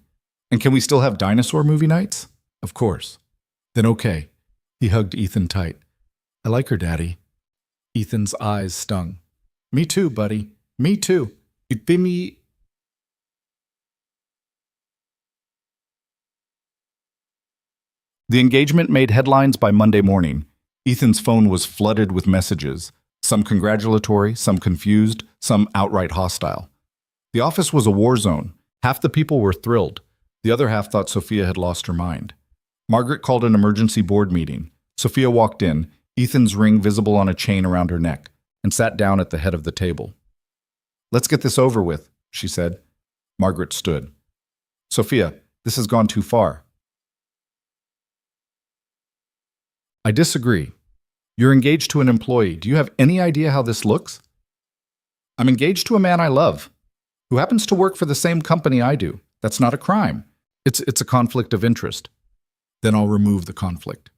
And can we still have dinosaur movie nights? Of course. Then okay. He hugged Ethan tight. I like her, Daddy. Ethan's eyes stung. Me too, buddy. Me too. It'd be me. The engagement made headlines by Monday morning. Ethan's phone was flooded with messages, some congratulatory, some confused, some outright hostile. The office was a war zone. Half the people were thrilled. The other half thought Sophia had lost her mind. Margaret called an emergency board meeting. Sophia walked in, Ethan's ring visible on a chain around her neck, and sat down at the head of the table. Let's get this over with, she said. Margaret stood. Sophia, this has gone too far. I disagree. You're engaged to an employee. Do you have any idea how this looks? I'm engaged to a man I love, who happens to work for the same company I do. That's not a crime. It's a conflict of interest. Then I'll remove the conflict.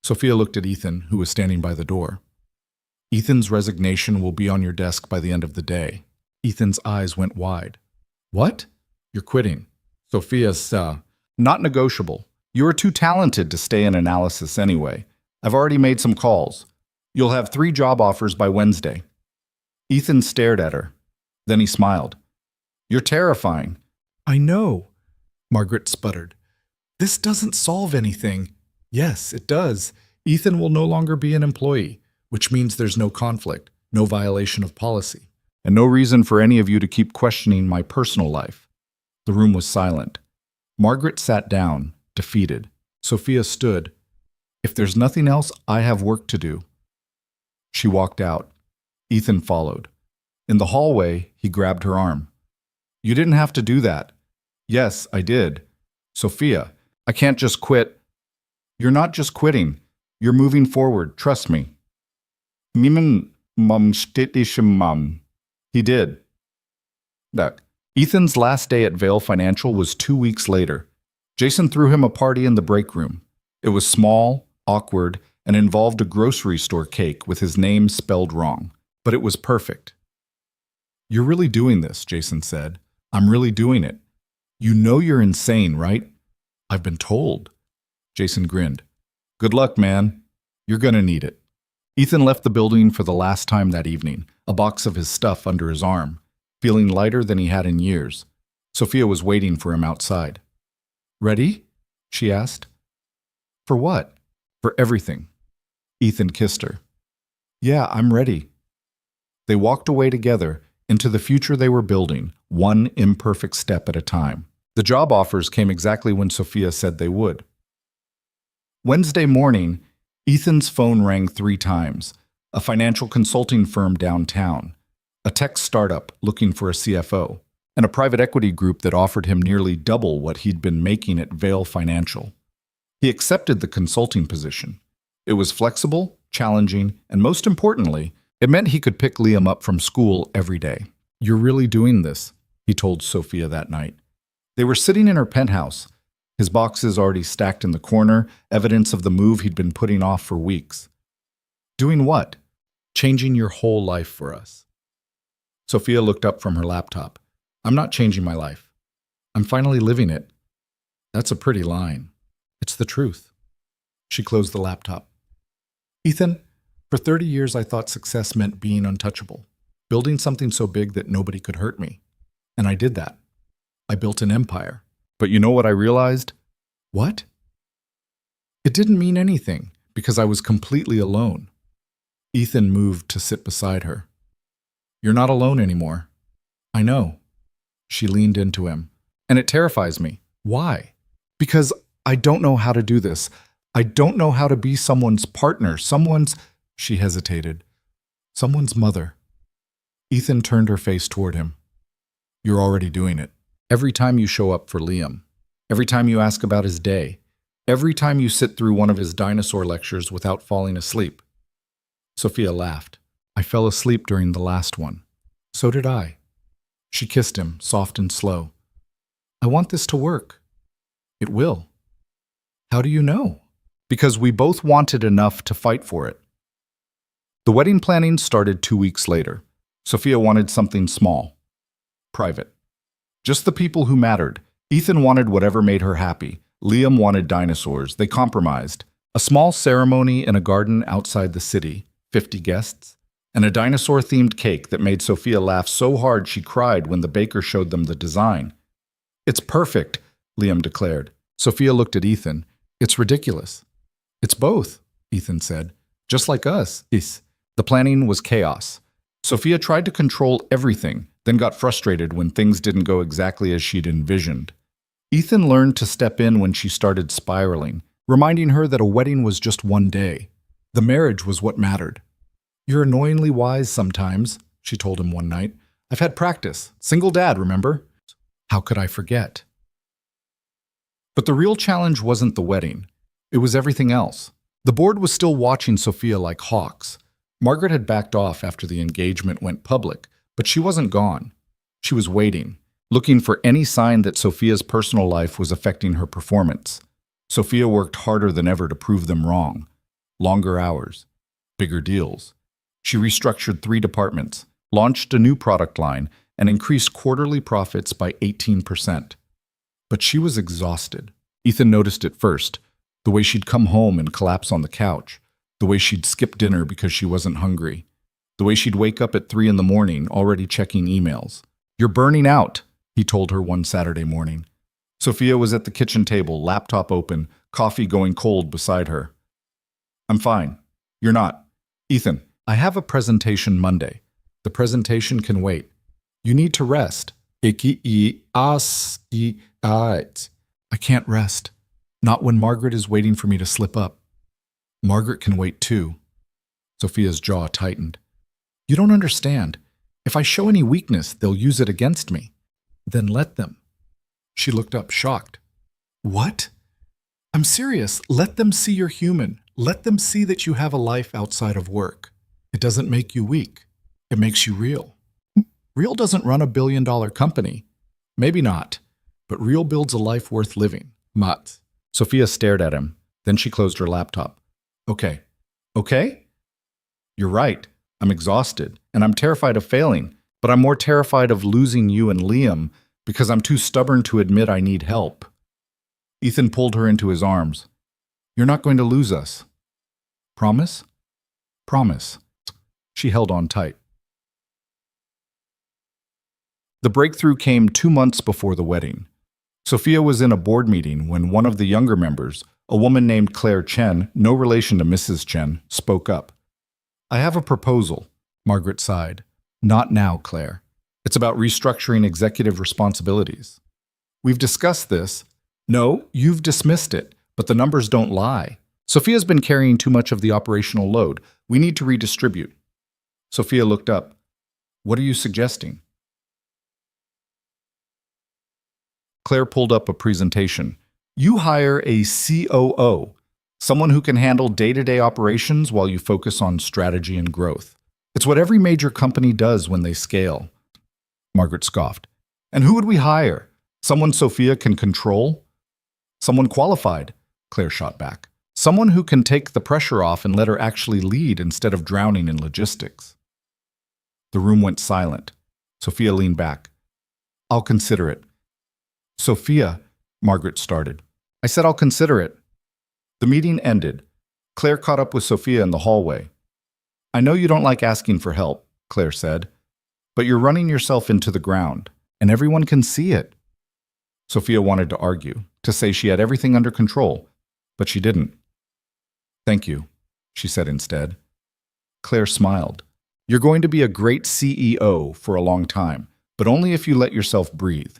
Sophia looked at Ethan, who was standing by the door. Ethan's resignation will be on your desk by the end of the day. Ethan's eyes went wide. What? You're quitting. Sophia's, not negotiable. You are too talented to stay in analysis anyway. I've already made some calls. You'll have 3 job offers by Wednesday. Ethan stared at her. Then he smiled. You're terrifying. I know, Margaret sputtered. This doesn't solve anything. Yes, it does. Ethan will no longer be an employee, which means there's no conflict, no violation of policy, and no reason for any of you to keep questioning my personal life. The room was silent. Margaret sat down, defeated. Sophia stood. If there's nothing else, I have work to do. She walked out. Ethan followed. In the hallway, he grabbed her arm. You didn't have to do that. Yes, I did. Sophia, I can't just quit. You're not just quitting. You're moving forward. Trust me. Mimen mum stittische mum. He did. That. Ethan's last day at Vail Financial was 2 weeks later. Jason threw him a party in the break room. It was small, awkward, and involved a grocery store cake with his name spelled wrong. But it was perfect. You're really doing this, Jason said. I'm really doing it. You know you're insane, right? I've been told. Jason grinned. Good luck, man. You're gonna need it. Ethan left the building for the last time that evening, a box of his stuff under his arm, feeling lighter than he had in years. Sophia was waiting for him outside. Ready? She asked. For what? For everything. Ethan kissed her. Yeah, I'm ready. They walked away together into the future they were building, one imperfect step at a time. The job offers came exactly when Sophia said they would. Wednesday morning, Ethan's phone rang 3 times. A financial consulting firm downtown, a tech startup looking for a CFO, and a private equity group that offered him nearly double what he'd been making at Vail Financial. He accepted the consulting position. It was flexible, challenging, and most importantly, it meant he could pick Liam up from school every day. You're really doing this, he told Sophia that night. They were sitting in her penthouse, his boxes already stacked in the corner, evidence of the move he'd been putting off for weeks. Doing what? Changing your whole life for us. Sophia looked up from her laptop. I'm not changing my life. I'm finally living it. That's a pretty line. It's the truth. She closed the laptop. Ethan, for 30 years I thought success meant being untouchable, building something so big that nobody could hurt me. And I did that. I built an empire. But you know what I realized? What? It didn't mean anything because I was completely alone. Ethan moved to sit beside her. You're not alone anymore. I know. She leaned into him. And it terrifies me. Why? Because I don't know how to do this. I don't know how to be someone's partner, She hesitated. Someone's mother. Ethan turned her face toward him. You're already doing it. Every time you show up for Liam, every time you ask about his day, every time you sit through one of his dinosaur lectures without falling asleep. Sophia laughed. I fell asleep during the last one. So did I. She kissed him, soft and slow. I want this to work. It will. How do you know? because we both wanted enough to fight for it. The wedding planning started 2 weeks later. Sophia wanted something small, private. Just the people who mattered. Ethan wanted whatever made her happy. Liam wanted dinosaurs. They compromised. A small ceremony in a garden outside the city, 50 guests, and a dinosaur-themed cake that made Sophia laugh so hard she cried when the baker showed them the design. "It's perfect," Liam declared. Sophia looked at Ethan. "It's ridiculous." "It's both," Ethan said. "Just like us." The planning was chaos. Sophia tried to control everything, then got frustrated when things didn't go exactly as she'd envisioned. Ethan learned to step in when she started spiraling, reminding her that a wedding was just one day. The marriage was what mattered. "You're annoyingly wise sometimes," she told him one night. "I've had practice. Single dad, remember?" "How could I forget?" But the real challenge wasn't the wedding. It was everything else. The board was still watching Sophia like hawks. Margaret had backed off after the engagement went public, but she wasn't gone. She was waiting, looking for any sign that Sophia's personal life was affecting her performance. Sophia worked harder than ever to prove them wrong. Longer hours, bigger deals. She restructured 3 departments, launched a new product line, and increased quarterly profits by 18%. But she was exhausted. Ethan noticed it first, the way she'd come home and collapse on the couch, the way she'd skip dinner because she wasn't hungry, the way she'd wake up at 3 in the morning already checking emails. "You're burning out," he told her one Saturday morning. Sophia was at the kitchen table, laptop open, coffee going cold beside her. "I'm fine. You're not." "Ethan, I have a presentation Monday. The presentation can wait. You need to rest." I can't rest. Not when Margaret is waiting for me to slip up." "Margaret can wait too." Sophia's jaw tightened. "You don't understand. If I show any weakness, they'll use it against me." "Then let them." She looked up, shocked. "What?" "I'm serious. Let them see you're human. Let them see that you have a life outside of work. It doesn't make you weak. It makes you real." "Real doesn't run a billion-dollar company." "Maybe not, but Real builds a life worth living." "Mat." Sophia stared at him. Then she closed her laptop. Okay. "Okay? You're right. I'm exhausted, and I'm terrified of failing, but I'm more terrified of losing you and Liam because I'm too stubborn to admit I need help." Ethan pulled her into his arms. "You're not going to lose us." "Promise?" "Promise." She held on tight. The breakthrough came 2 months before the wedding. Sophia was in a board meeting when one of the younger members, a woman named Claire Chen, no relation to Mrs. Chen, spoke up. "I have a proposal," Margaret sighed. "Not now, Claire. It's about restructuring executive responsibilities." "We've discussed this." "No, you've dismissed it, but the numbers don't lie. Sophia's been carrying too much of the operational load. We need to redistribute." Sophia looked up. "What are you suggesting?" Claire pulled up a presentation. "You hire a COO, someone who can handle day-to-day operations while you focus on strategy and growth. It's what every major company does when they scale." Margaret scoffed. "And who would we hire? Someone Sophia can control?" "Someone qualified," Claire shot back. "Someone who can take the pressure off and let her actually lead instead of drowning in logistics." The room went silent. Sophia leaned back. "I'll consider it." "Sophia," Margaret started. "I said I'll consider it." The meeting ended. Claire caught up with Sophia in the hallway. "I know you don't like asking for help," Claire said, "but you're running yourself into the ground, and everyone can see it." Sophia wanted to argue, to say she had everything under control, but she didn't. "Thank you," she said instead. Claire smiled. "You're going to be a great CEO for a long time, but only if you let yourself breathe."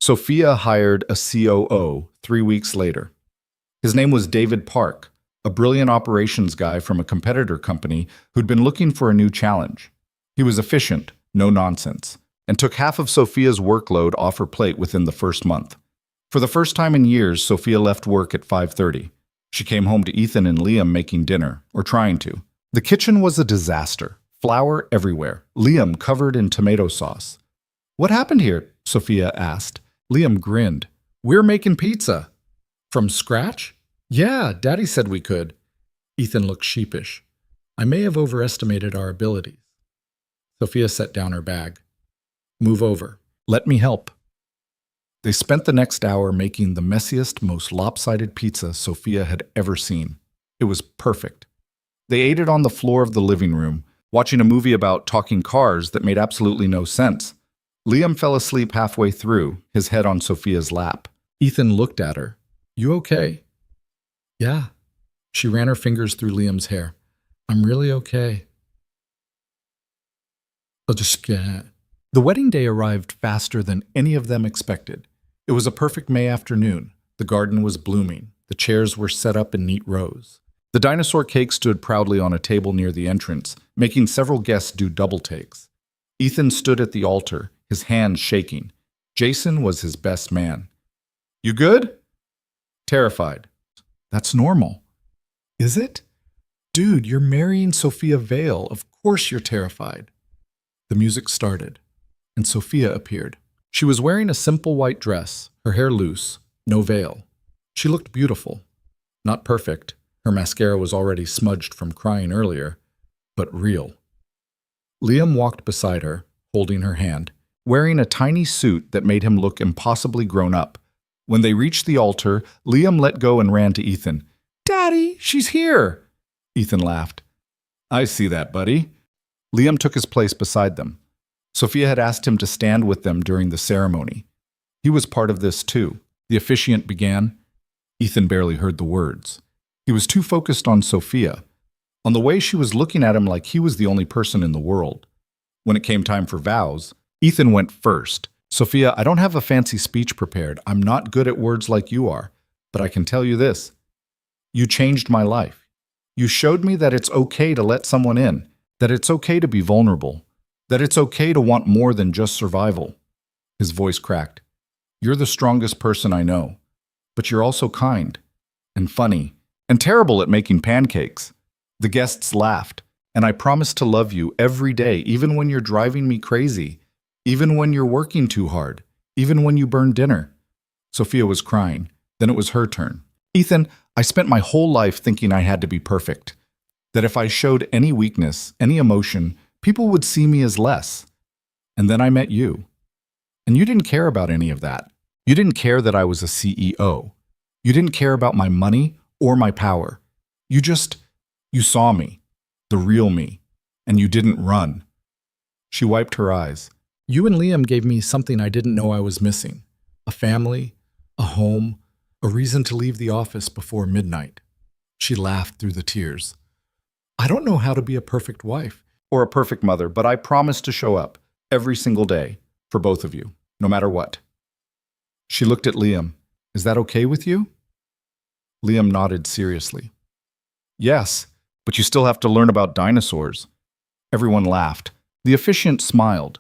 Sophia hired a COO 3 weeks later. His name was David Park, a brilliant operations guy from a competitor company who'd been looking for a new challenge. He was efficient, no nonsense, and took half of Sophia's workload off her plate within the first month. For the first time in years, Sophia left work at 5:30. She came home to Ethan and Liam making dinner, or trying to. The kitchen was a disaster. Flour everywhere. Liam covered in tomato sauce. "What happened here?" Sophia asked. Liam grinned. We're making pizza. From scratch? Yeah, Daddy said we could. Ethan looked sheepish. I may have overestimated our abilities. Sophia set down her bag. Move over. Let me help. They spent the next hour making the messiest, most lopsided pizza Sophia had ever seen. It was perfect. They ate it on the floor of the living room, watching a movie about talking cars that made absolutely no sense. Liam fell asleep halfway through, his head on Sophia's lap. Ethan looked at her. You okay? Yeah. She ran her fingers through Liam's hair. I'm really okay. I'll just get... The wedding day arrived faster than any of them expected. It was a perfect May afternoon. The garden was blooming. The chairs were set up in neat rows. The dinosaur cake stood proudly on a table near the entrance, making several guests do double takes. Ethan stood at the altar, his hands shaking. Jason was his best man. You good? Terrified. That's normal. Is it? Dude, you're marrying Sophia Vale. Of course you're terrified. The music started, and Sophia appeared. She was wearing a simple white dress, her hair loose, no veil. She looked beautiful. Not perfect. Her mascara was already smudged from crying earlier, but real. Liam walked beside her, holding her hand, wearing a tiny suit that made him look impossibly grown up. When they reached the altar, Liam let go and ran to Ethan. Daddy, she's here! Ethan laughed. I see that, buddy. Liam took his place beside them. Sophia had asked him to stand with them during the ceremony. He was part of this too. The officiant began. Ethan barely heard the words. He was too focused on Sophia, on the way she was looking at him like he was the only person in the world. When it came time for vows, Ethan went first. Sophia, I don't have a fancy speech prepared. I'm not good at words like you are, but I can tell you this. You changed my life. You showed me that it's okay to let someone in, that it's okay to be vulnerable, that it's okay to want more than just survival. His voice cracked. You're the strongest person I know, but you're also kind and funny and terrible at making pancakes. The guests laughed, and I promise to love you every day, even when you're driving me crazy, even when you're working too hard, even when you burn dinner. Sophia was crying. Then it was her turn. Ethan, I spent my whole life thinking I had to be perfect, that if I showed any weakness, any emotion, people would see me as less. And then I met you. And you didn't care about any of that. You didn't care that I was a CEO. You didn't care about my money or my power. You saw me, the real me, and you didn't run. She wiped her eyes. You and Liam gave me something I didn't know I was missing. A family, a home, a reason to leave the office before midnight. She laughed through the tears. I don't know how to be a perfect wife or a perfect mother, but I promise to show up every single day for both of you, no matter what. She looked at Liam. Is that okay with you? Liam nodded seriously. Yes, but you still have to learn about dinosaurs. Everyone laughed. The officiant smiled.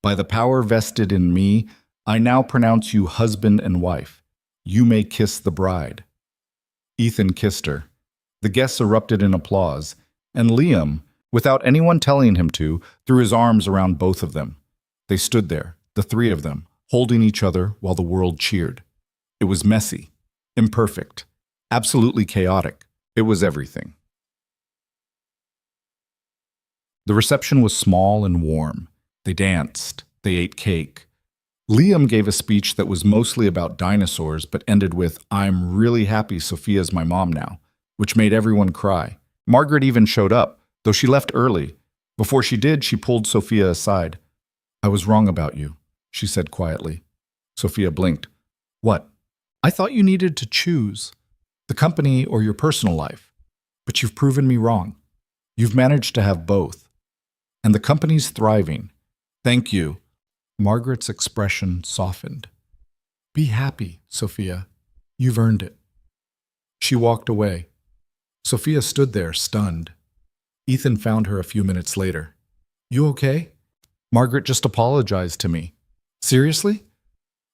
By the power vested in me, I now pronounce you husband and wife. You may kiss the bride. Ethan kissed her. The guests erupted in applause, and Liam, without anyone telling him to, threw his arms around both of them. They stood there, the three of them, holding each other while the world cheered. It was messy, imperfect, absolutely chaotic. It was everything. The reception was small and warm. They danced. They ate cake. Liam gave a speech that was mostly about dinosaurs, but ended with, I'm really happy Sophia's my mom now, which made everyone cry. Margaret even showed up, though she left early. Before she did, she pulled Sophia aside. I was wrong about you, she said quietly. Sophia blinked. What? I thought you needed to choose the company or your personal life, but you've proven me wrong. You've managed to have both. And the company's thriving. Thank you. Margaret's expression softened. Be happy, Sophia. You've earned it. She walked away. Sophia stood there, stunned. Ethan found her a few minutes later. You okay? Margaret just apologized to me. Seriously?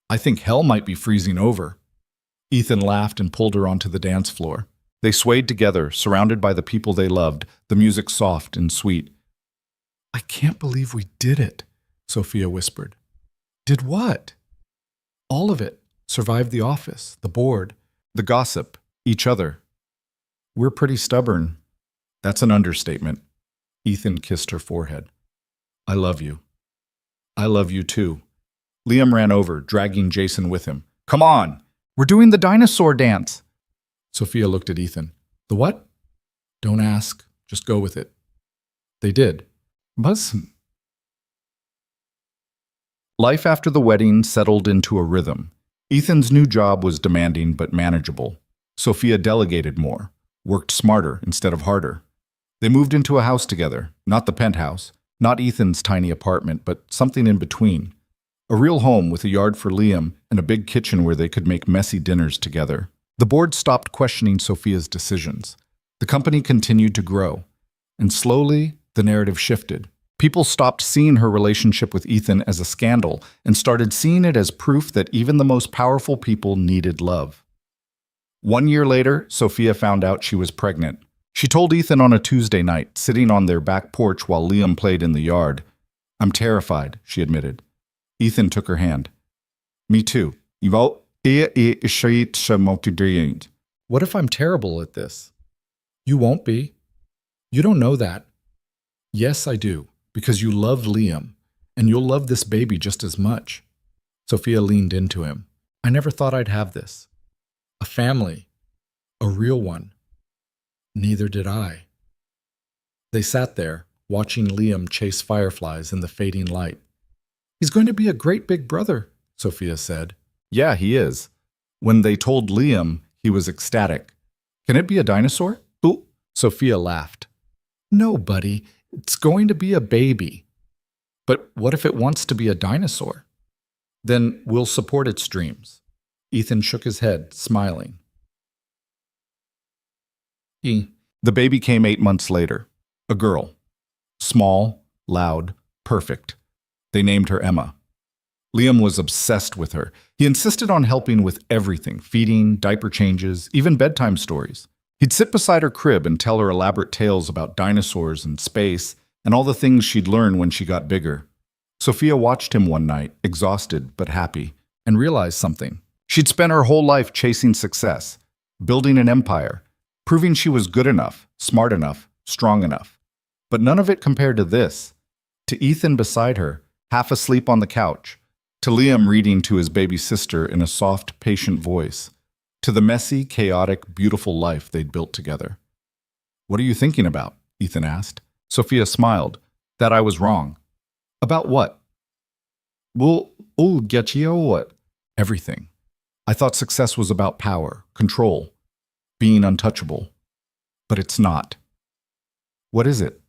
I think hell might be freezing over. Ethan laughed and pulled her onto the dance floor. They swayed together, surrounded by the people they loved, the music soft and sweet. I can't believe we did it, Sophia whispered. Did what? All of it, survived the office, the board, the gossip, each other. We're pretty stubborn. That's an understatement. Ethan kissed her forehead. I love you. I love you too. Liam ran over, dragging Jason with him. Come on! We're doing the dinosaur dance! Sophia looked at Ethan. The what? Don't ask. Just go with it. They did. Buzz. Life after the wedding settled into a rhythm. Ethan's new job was demanding but manageable. Sophia delegated more, worked smarter instead of harder. They moved into a house together, not the penthouse, not Ethan's tiny apartment, but something in between. A real home with a yard for Liam and a big kitchen where they could make messy dinners together. The board stopped questioning Sophia's decisions. The company continued to grow. And slowly, the narrative shifted. People stopped seeing her relationship with Ethan as a scandal and started seeing it as proof that even the most powerful people needed love. 1 year later, Sophia found out she was pregnant. She told Ethan on a Tuesday night, sitting on their back porch while Liam played in the yard. I'm terrified, she admitted. Ethan took her hand. Me too. What if I'm terrible at this? You won't be. You don't know that. Yes, I do, because you love Liam, and you'll love this baby just as much. Sophia leaned into him. I never thought I'd have this. A family. A real one. Neither did I. They sat there, watching Liam chase fireflies in the fading light. He's going to be a great big brother, Sophia said. Yeah, he is. When they told Liam, he was ecstatic. Can it be a dinosaur? Ooh, Sophia laughed. No, buddy, it's going to be a baby. But what if it wants to be a dinosaur? Then we'll support its dreams. Ethan shook his head, smiling. The baby came 8 months later. A girl. Small, loud, perfect. They named her Emma. Liam was obsessed with her. He insisted on helping with everything, feeding, diaper changes, even bedtime stories. He'd sit beside her crib and tell her elaborate tales about dinosaurs and space and all the things she'd learn when she got bigger. Sophia watched him one night, exhausted but happy, and realized something. She'd spent her whole life chasing success, building an empire, proving she was good enough, smart enough, strong enough. But none of it compared to this. To Ethan beside her, half asleep on the couch. To Liam reading to his baby sister in a soft, patient voice. To the messy, chaotic, beautiful life they'd built together. What are you thinking about? Ethan asked. Sophia smiled. That I was wrong. About what? Well, get you what? Everything. I thought success was about power, control, being untouchable. But it's not. What is it?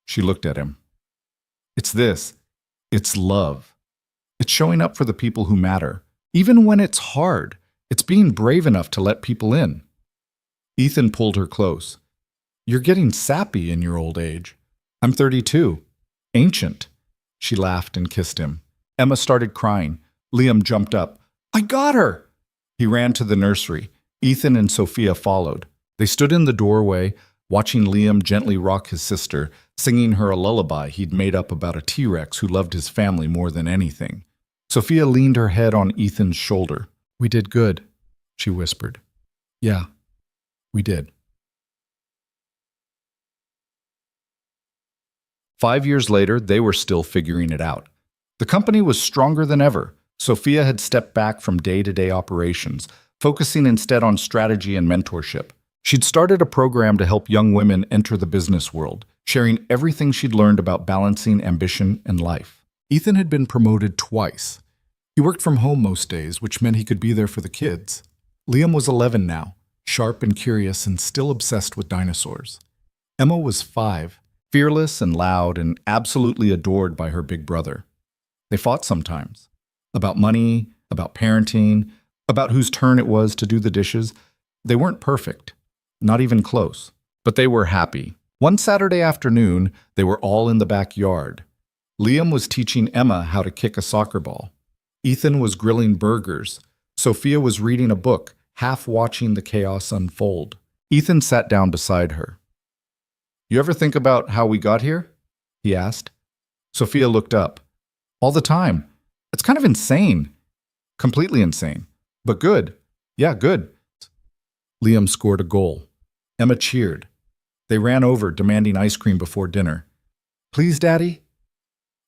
She looked at him. It's this. It's love. It's showing up for the people who matter. Even when it's hard, it's being brave enough to let people in. Ethan pulled her close. You're getting sappy in your old age. I'm 32. Ancient. She laughed and kissed him. Emma started crying. Liam jumped up. I got her! He ran to the nursery. Ethan and Sophia followed. They stood in the doorway, watching Liam gently rock his sister, singing her a lullaby he'd made up about a T-Rex who loved his family more than anything. Sophia leaned her head on Ethan's shoulder. We did good, she whispered. Yeah, we did. 5 years later, they were still figuring it out. The company was stronger than ever. Sophia had stepped back from day-to-day operations, focusing instead on strategy and mentorship. She'd started a program to help young women enter the business world, sharing everything she'd learned about balancing ambition and life. Ethan had been promoted twice. He worked from home most days, which meant he could be there for the kids. Liam was 11 now, sharp and curious and still obsessed with dinosaurs. Emma was 5, fearless and loud and absolutely adored by her big brother. They fought sometimes. About money, about parenting, about whose turn it was to do the dishes. They weren't perfect, not even close, but they were happy. One Saturday afternoon, they were all in the backyard. Liam was teaching Emma how to kick a soccer ball. Ethan was grilling burgers. Sophia was reading a book, half watching the chaos unfold. Ethan sat down beside her. You ever think about how we got here? He asked. Sophia looked up. All the time. It's kind of insane. Completely insane. But good. Yeah, good. Liam scored a goal. Emma cheered. They ran over, demanding ice cream before dinner. Please, Daddy?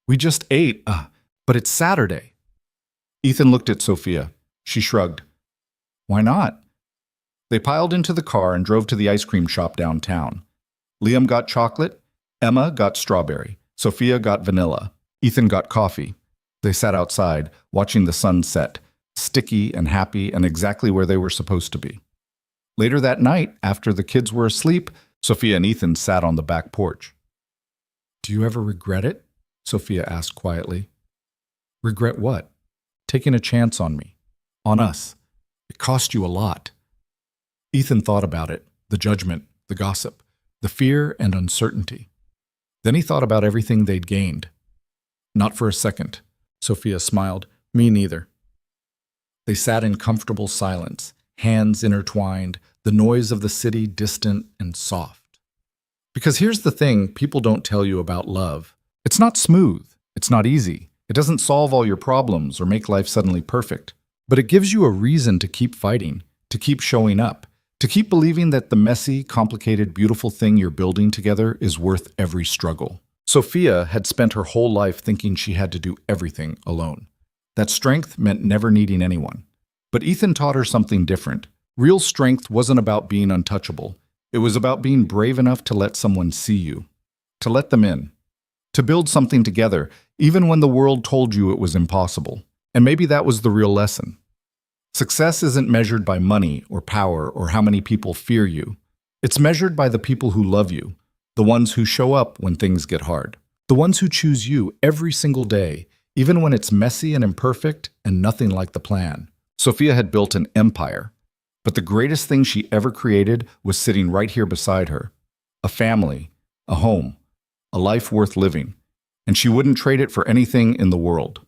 We just ate. But it's Saturday. Ethan looked at Sophia. She shrugged. Why not? They piled into the car and drove to the ice cream shop downtown. Liam got chocolate. Emma got strawberry. Sophia got vanilla. Ethan got coffee. They sat outside, watching the sun set, sticky and happy and exactly where they were supposed to be. Later that night, after the kids were asleep, Sophia and Ethan sat on the back porch. Do you ever regret it? Sophia asked quietly. Regret what? Taking a chance on me. On us. It cost you a lot. Ethan thought about it, the judgment, the gossip, the fear and uncertainty. Then he thought about everything they'd gained. Not for a second. Sophia smiled. Me neither. They sat in comfortable silence, hands intertwined, the noise of the city distant and soft. Because here's the thing people don't tell you about love. It's not smooth. It's not easy. It doesn't solve all your problems or make life suddenly perfect. But it gives you a reason to keep fighting, to keep showing up, to keep believing that the messy, complicated, beautiful thing you're building together is worth every struggle. Sophia had spent her whole life thinking she had to do everything alone. That strength meant never needing anyone. But Ethan taught her something different. Real strength wasn't about being untouchable. It was about being brave enough to let someone see you, to let them in, to build something together, even when the world told you it was impossible. And maybe that was the real lesson. Success isn't measured by money or power or how many people fear you. It's measured by the people who love you, the ones who show up when things get hard, the ones who choose you every single day, even when it's messy and imperfect and nothing like the plan. Sophia had built an empire, but the greatest thing she ever created was sitting right here beside her. A family, a home, a life worth living, and she wouldn't trade it for anything in the world.